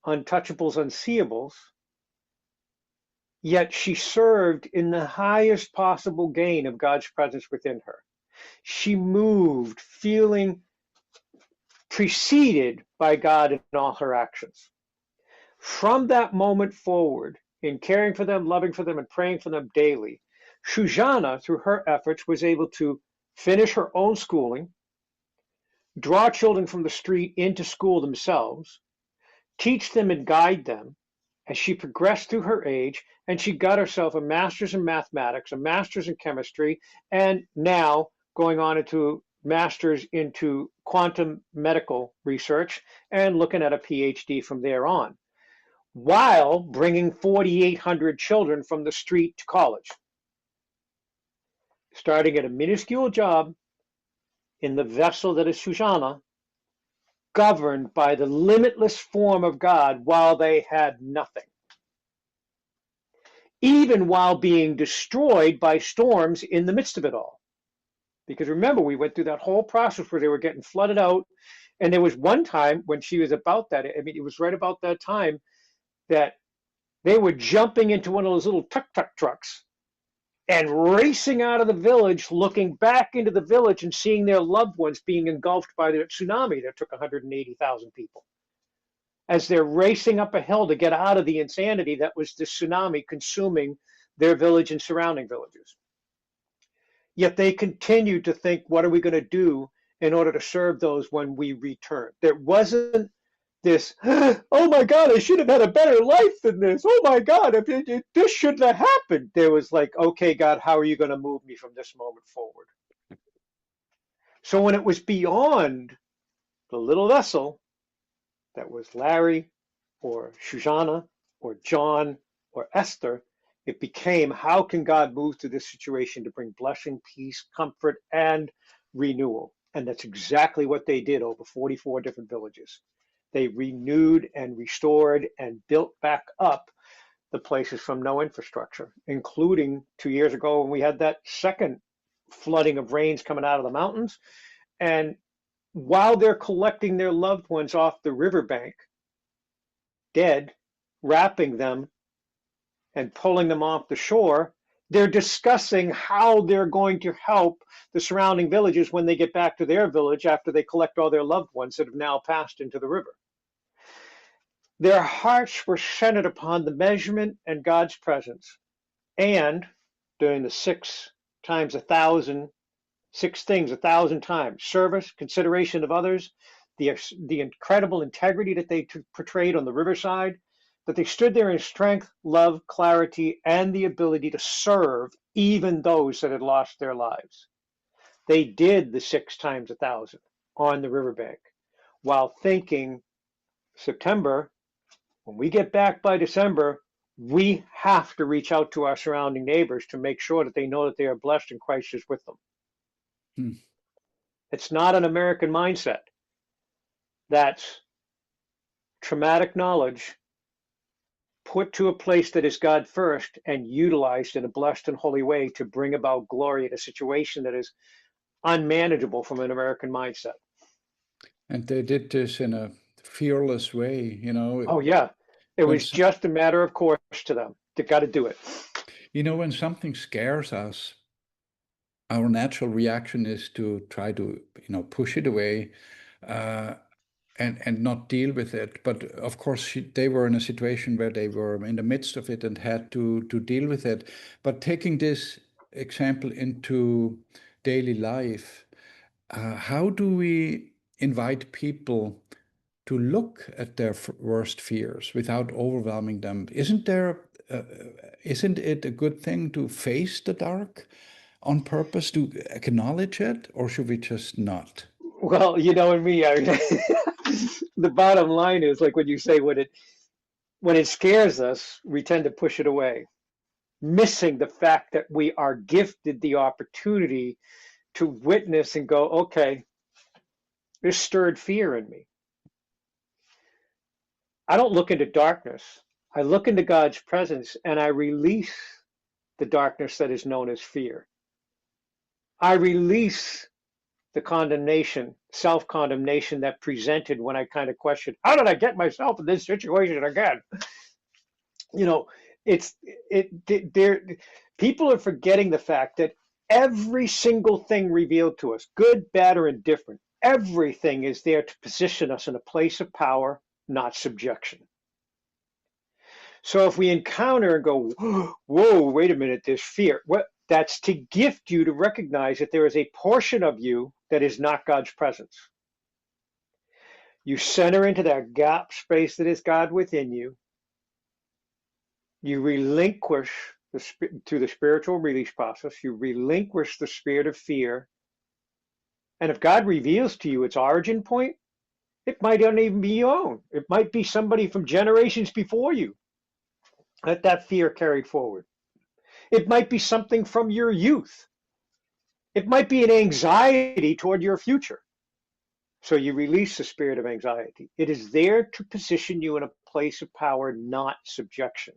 untouchables, unseeables, yet she served in the highest possible gain of God's presence within her. She moved feeling preceded by God in all her actions. From that moment forward, in caring for them, loving for them, and praying for them daily, Shujana, through her efforts, was able to finish her own schooling, draw children from the street into school themselves, teach them and guide them as she progressed through her age, and she got herself a master's in mathematics, a master's in chemistry, and now going on into master's into quantum medical research and looking at a PhD from there on, while bringing 4,800 children from the street to college, starting at a minuscule job in the vessel that is Sushana, governed by the limitless form of God while they had nothing, even while being destroyed by storms in the midst of it all. Because remember, we went through that whole process where they were getting flooded out. And there was one time when she was about that, I mean, it was right about that time that they were jumping into one of those little tuk-tuk trucks and racing out of the village, looking back into the village and seeing their loved ones being engulfed by the tsunami that took 180,000 people. As they're racing up a hill to get out of the insanity that was the tsunami consuming their village and surrounding villages. Yet they continued to think, what are we going to do in order to serve those when we return? There wasn't this, oh my God, I should have had a better life than this. Oh my God, this shouldn't have happened. There was like, okay, God, how are you going to move me from this moment forward? So when it was beyond the little vessel that was Larry or Shoshana or John or Esther, it became, how can God move through this situation to bring blessing, peace, comfort, and renewal? And that's exactly what they did over 44 different villages. They renewed and restored and built back up the places from no infrastructure, including 2 years ago when we had that second flooding of rains coming out of the mountains. And while they're collecting their loved ones off the riverbank, dead, wrapping them and pulling them off the shore, they're discussing how they're going to help the surrounding villages when they get back to their village after they collect all their loved ones that have now passed into the river. Their hearts were centered upon the measurement and God's presence. And during the 6 things 1,000 times: service, consideration of others, the incredible integrity that they portrayed on the riverside, that they stood there in strength, love, clarity, and the ability to serve even those that had lost their lives. They did the 6 times 1,000 on the riverbank while thinking, September, when we get back by December, we have to reach out to our surrounding neighbors to make sure that they know that they are blessed and Christ is with them. Hmm. It's not an American mindset. That's traumatic knowledge put to a place that is God first and utilized in a blessed and holy way to bring about glory in a situation that is unmanageable from an American mindset. And they did this in a fearless way, Oh, yeah. It when was just a matter of course to them. They got to do it. when something scares us, our natural reaction is to try to push it away, uh, and not deal with it. But of course, they were in a situation where they were in the midst of it and had to deal with it. But taking this example into daily life, how do we invite people to look at their worst fears without overwhelming them? Isn't it a good thing to face the dark on purpose, to acknowledge it, or should we just not? Well, you know, and me, the bottom line is like when you say when it scares us, we tend to push it away, missing the fact that we are gifted the opportunity to witness and go, okay, this stirred fear in me. I don't look into darkness. I look into God's presence and I release the darkness that is known as fear. I release the condemnation, self-condemnation that presented when I kind of questioned, how did I get myself in this situation again? You know, people are forgetting the fact that every single thing revealed to us, good, bad, or indifferent, everything is there to position us in a place of power, not subjection. So if we encounter and go, whoa, wait a minute, there's fear. What? That's to gift you to recognize that there is a portion of you that is not God's presence. You center into that gap space that is God within you. You relinquish through the spiritual release process, you relinquish the spirit of fear. And if God reveals to you its origin point, it might not even be your own. It might be somebody from generations before you that fear carried forward. It might be something from your youth. It might be an anxiety toward your future. So you release the spirit of anxiety. It is there to position you in a place of power, not subjection.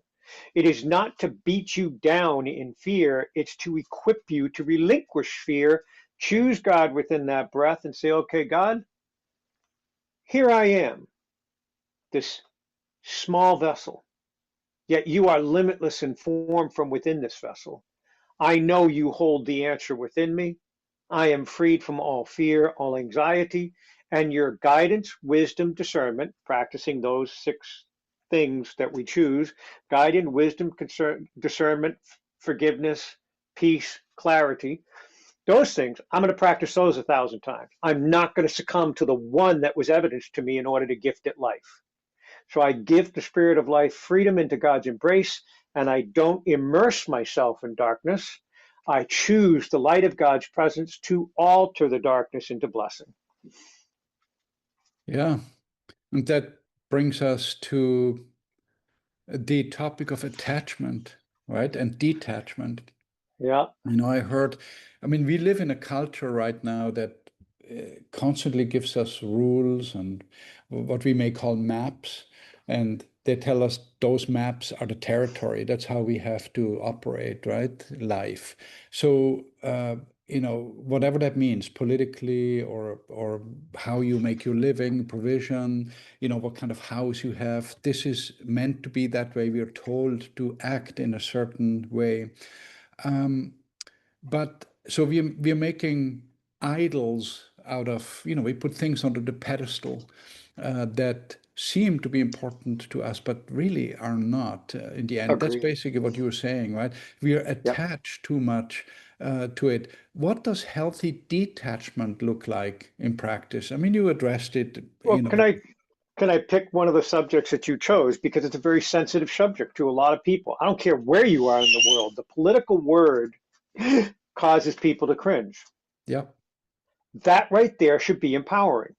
It is not to beat you down in fear. It's to equip you to relinquish fear, choose God within that breath and say, okay, God, here I am, this small vessel, yet you are limitless in form from within this vessel. I know you hold the answer within me. I am freed from all fear, all anxiety, and your guidance, wisdom, discernment, practicing those 6 things that we choose, guidance, wisdom, discernment, forgiveness, peace, clarity, those things, I'm going to practice those 1,000 times. I'm not going to succumb to the one that was evidenced to me in order to gift it life. So I give the spirit of life freedom into God's embrace, and I don't immerse myself in darkness. I choose the light of God's presence to alter the darkness into blessing. Yeah. And that brings us to the topic of attachment, right? And detachment. Yeah, I heard, I mean, we live in a culture right now that constantly gives us rules and what we may call maps. And they tell us those maps are the territory. That's how we have to operate, right? Life. So, whatever that means, politically or how you make your living, provision, what kind of house you have. This is meant to be that way. We are told to act in a certain way. But so we're making idols out of, we put things onto the pedestal that seem to be important to us, but really are not in the end. That's agreed. basically what you were saying, right? We are Yep. attached too much to it. What does healthy detachment look like in practice? I mean, you addressed it, Well, can I pick one of the subjects that you chose because it's a very sensitive subject to a lot of people. I don't care where you are in the world. The political word causes people to cringe. yeah, That right there should be empowering.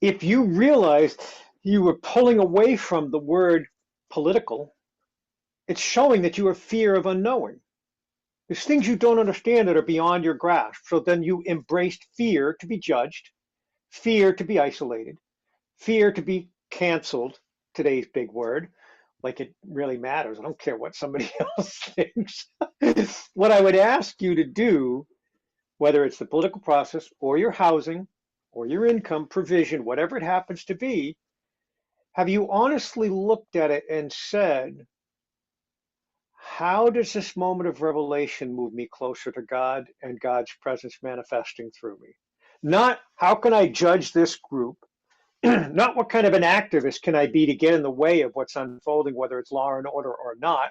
If you realized you were pulling away from the word political, it's showing that you have fear of unknowing. There's things you don't understand that are beyond your grasp. So then you embraced fear to be judged, fear to be isolated, fear to be canceled, today's big word, like it really matters. I don't care what somebody else thinks. What I would ask you to do, whether it's the political process or your housing or your income provision, whatever it happens to be, have you honestly looked at it and said, how does this moment of revelation move me closer to God and God's presence manifesting through me? Not how can I judge this group? Not what kind of an activist can I be to get in the way of what's unfolding, whether it's law and order or not,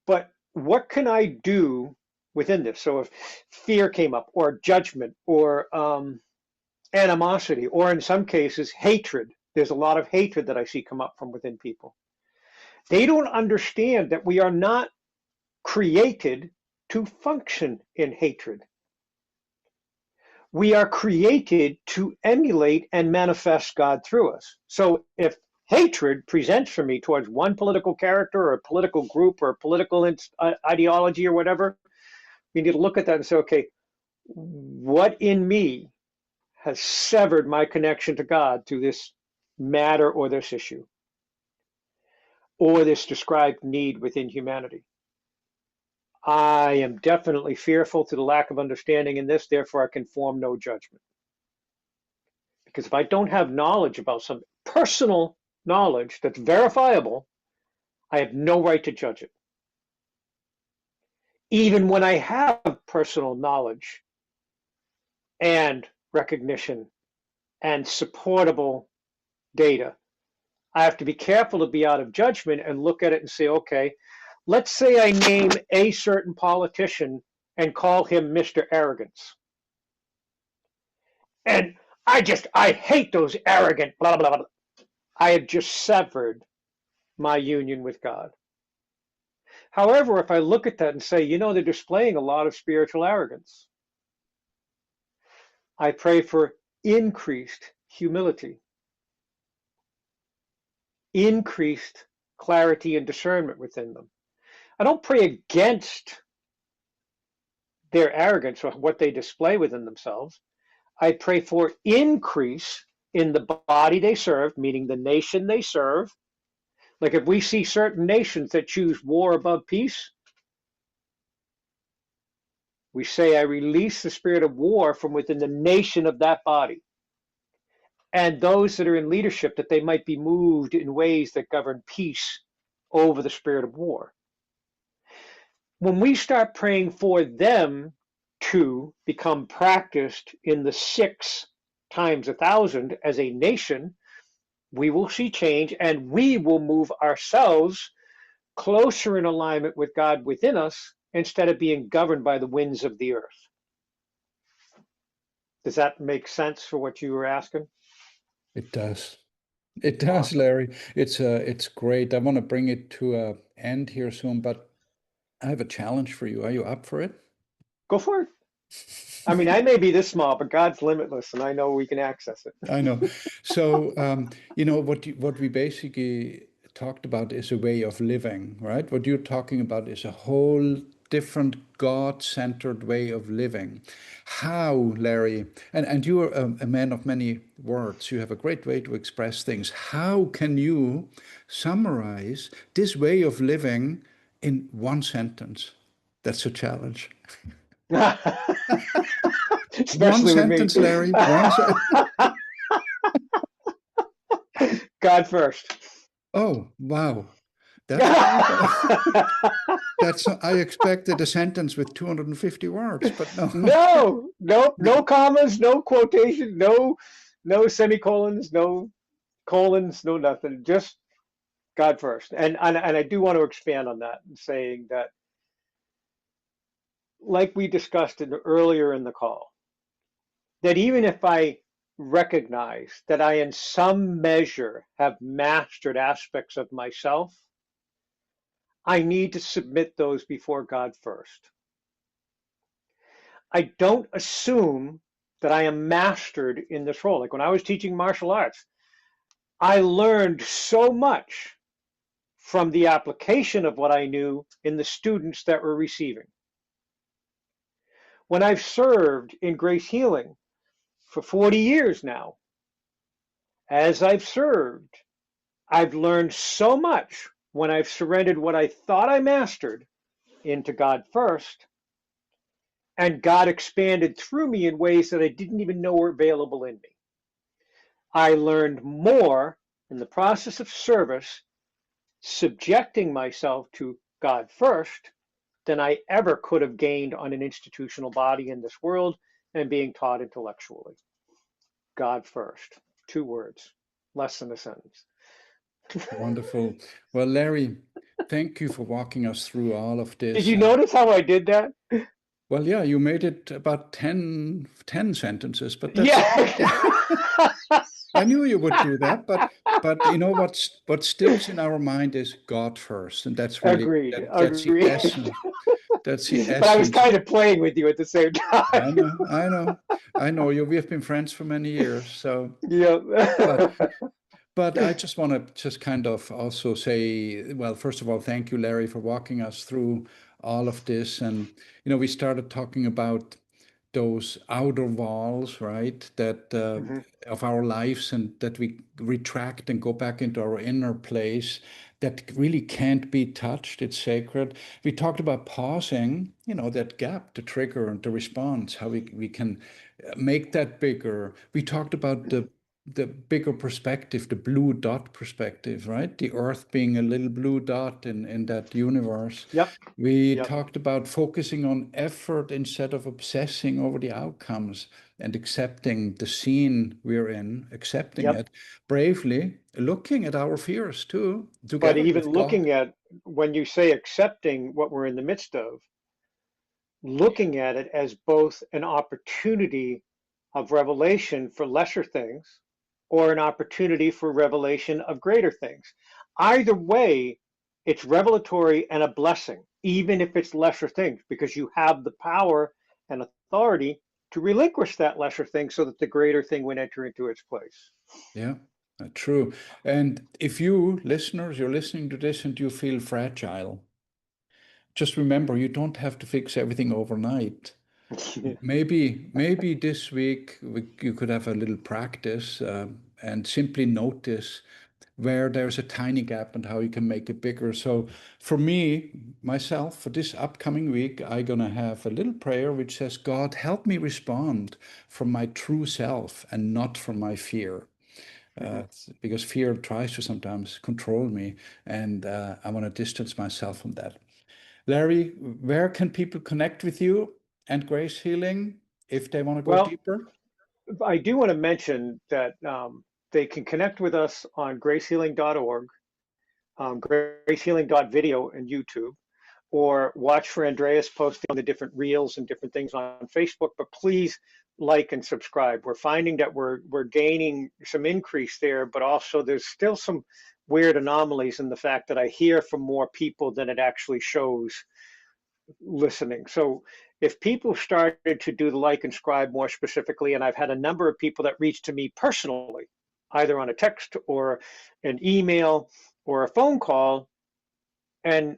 but what can I do within this? So if fear came up, or judgment, or animosity, or in some cases, hatred, there's a lot of hatred that I see come up from within people. They don't understand that we are not created to function in hatred. We are created to emulate and manifest God through us. So if hatred presents for me towards one political character or a political group or a political ideology or whatever, we need to look at that and say, okay, what in me has severed my connection to God through this matter or this issue or this described need within humanity? I am definitely fearful to the lack of understanding in this, therefore I can form no judgment. Because if I don't have knowledge about some personal knowledge that's verifiable, I have no right to judge it. Even when I have personal knowledge and recognition and supportable data, I have to be careful to be out of judgment and look at it and say, okay, let's say I name a certain politician and call him Mr. Arrogance. And I hate those arrogant, blah, blah, blah. I have just severed my union with God. However, if I look at that and say, they're displaying a lot of spiritual arrogance, I pray for increased humility, increased clarity and discernment within them. I don't pray against their arrogance or what they display within themselves. I pray for increase in the body they serve, meaning the nation they serve. Like if we see certain nations that choose war above peace, we say, I release the spirit of war from within the nation of that body. And those that are in leadership, that they might be moved in ways that govern peace over the spirit of war. When we start praying for them to become practiced in the 6 times 1,000 as a nation, we will see change and we will move ourselves closer in alignment with God within us instead of being governed by the winds of the earth. Does that make sense for what you were asking? It does. It does, Awesome. Larry. It's great. I want to bring it to a end here soon, but I have a challenge for you. Are you up for it? Go for it. I mean, I may be this small, but God's limitless, and I know we can access it. I know. So, what we basically talked about is a way of living, right? What you're talking about is a whole different God-centered way of living. How, Larry, and you're a man of many words. You have a great way to express things. How can you summarize this way of living in one sentence? That's a challenge. One Especially with me. sentence, Larry. One sentence. God first. Oh, wow. That's powerful. That's I expected a sentence with 250 words, but no. No, nope, no No. commas, no quotation, no semicolons, no colons, no nothing. Just God first. And I do want to expand on that, saying that, like we discussed earlier in the call, that even if I recognize that I, in some measure, have mastered aspects of myself, I need to submit those before God first. I don't assume that I am mastered in this role. Like when I was teaching martial arts, I learned so much from the application of what I knew in the students that were receiving. When I've served in Grace Healing for 40 years now, as I've served, I've learned so much when I've surrendered what I thought I mastered into God first, and God expanded through me in ways that I didn't even know were available in me. I learned more in the process of service, subjecting myself to God first, than I ever could have gained on an institutional body in this world and being taught intellectually. God first. 2 words, less than a sentence. Wonderful. Well, Larry, thank you for walking us through all of Did this. you And notice how I did that? well, yeah, you made it about ten sentences, but that's Yeah. I knew you would do that, but you know what sticks in our mind is God first, and that's really Agreed. that's the Agreed. essence. That's the But I was essence. kind of playing with you at the same time. I know, I know, I know you. We have been friends for many years, so but Yeah. But I just want to just kind of also say, well, first of all, thank you, Larry, for walking us through all of this. And, we started talking about those outer walls, right, that Mhm. of our lives and that we retract and go back into our inner place that really can't be touched. It's sacred. We talked about pausing, that gap, the trigger and the response, how we can make that bigger. We talked about the bigger perspective, the blue dot perspective, right? The earth being a little blue dot in that universe. Yep. We Yep. talked about focusing on effort instead of obsessing over the outcomes and accepting the scene we're in, accepting Yep. it bravely, looking at our fears too, But together even with God. looking at, when you say accepting what we're in the midst of, looking at it as both an opportunity of revelation for lesser things or an opportunity for revelation of greater things. Either way, it's revelatory and a blessing, even if it's lesser things, because you have the power and authority to relinquish that lesser thing so that the greater thing would enter into its place. Yeah, true. And if you listeners, you're listening to this and you feel fragile, just remember you don't have to fix everything overnight. Maybe this week you could have a little practice and simply notice where there's a tiny gap and how you can make it bigger. So for me, myself, for this upcoming week, I'm gonna have a little prayer which says, God, help me respond from my true self and not from my fear. Mhm. Because fear tries to sometimes control me, and I want to distance myself from that. Larry, where can people connect with you and Grace Healing if they want to go Well, deeper? I do want to mention that they can connect with us on gracehealing.org, gracehealing.video and YouTube, or watch for Andreas posting the different reels and different things on Facebook. But please like and subscribe. We're finding that we're gaining some increase there, but also there's still some weird anomalies in the fact that I hear from more people than it actually shows listening. So if people started to do the like and subscribe more specifically, and I've had a number of people that reach to me personally, either on a text or an email or a phone call, and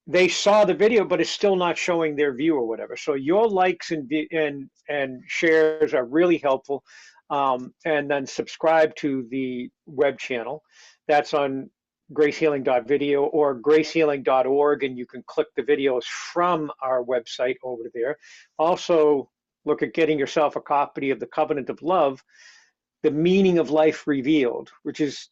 they saw the video, but it's still not showing their view or whatever. So your likes and shares are really helpful. And then subscribe to the web channel. That's on gracehealing.video or gracehealing.org, and you can click the videos from our website over there. Also, look at getting yourself a copy of the Covenant of Love, the meaning of life revealed, which is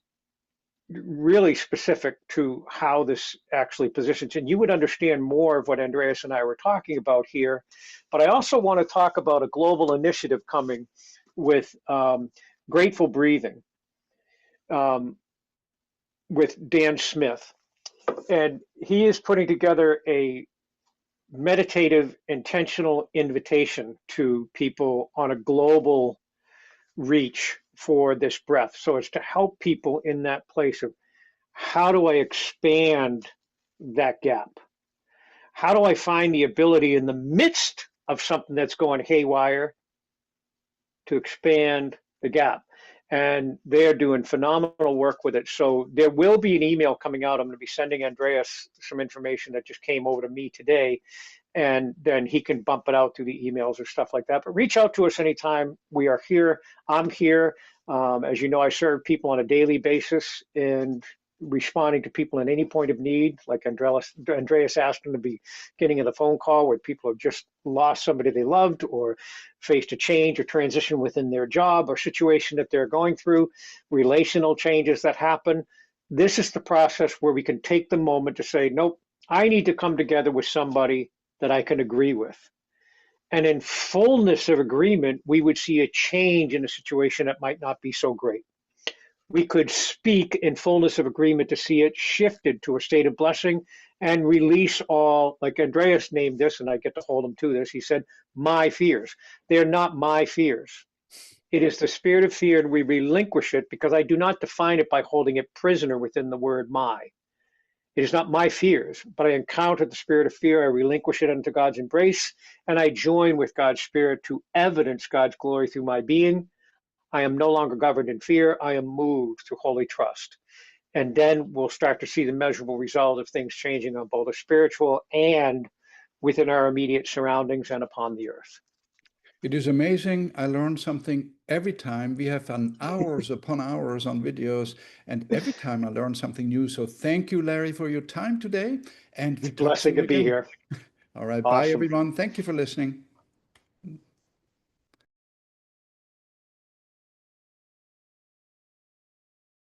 really specific to how this actually positions. And you would understand more of what Andreas and I were talking about here. But I also want to talk about a global initiative coming with grateful breathing um, with Dan Smith. And he is putting together a meditative, intentional invitation to people on a global reach for this breath. So it's to help people in that place of, how do I expand that gap? How do I find the ability in the midst of something that's going haywire to expand the gap? And they're doing phenomenal work with it. So there will be an email coming out. I'm going to be sending Andreas some information that just came over to me today, and then he can bump it out through the emails or stuff like that. But reach out to us anytime. We are here. I'm here. As you know, I serve people on a daily basis and responding to people in any point of need, like Andreas asked in the beginning of the phone call, where people have just lost somebody they loved or faced a change or transition within their job or situation that they're going through, relational changes that happen. This is the process where we can take the moment to say, nope, I need to come together with somebody that I can agree with. And in fullness of agreement, we would see a change in a situation that might not be so great. We could speak in fullness of agreement to see it shifted to a state of blessing and release all, like Andreas named this, and I get to hold him to this. He said, my fears. They're not my fears. It is the spirit of fear, and we relinquish it because I do not define it by holding it prisoner within the word my. It is not my fears, but I encounter the spirit of fear. I relinquish it unto God's embrace, and I join with God's spirit to evidence God's glory through my being. I am no longer governed in fear. I am moved through holy trust. And then we'll start to see the measurable result of things changing on both a spiritual and within our immediate surroundings and upon the earth. It is amazing. I learn something every time. We have an hours upon hours on videos, and every time I learn something new. So thank you, Larry, for your time today, and It's we a talk blessing soon to be again. here. All right, bye Awesome. everyone. Thank you for listening.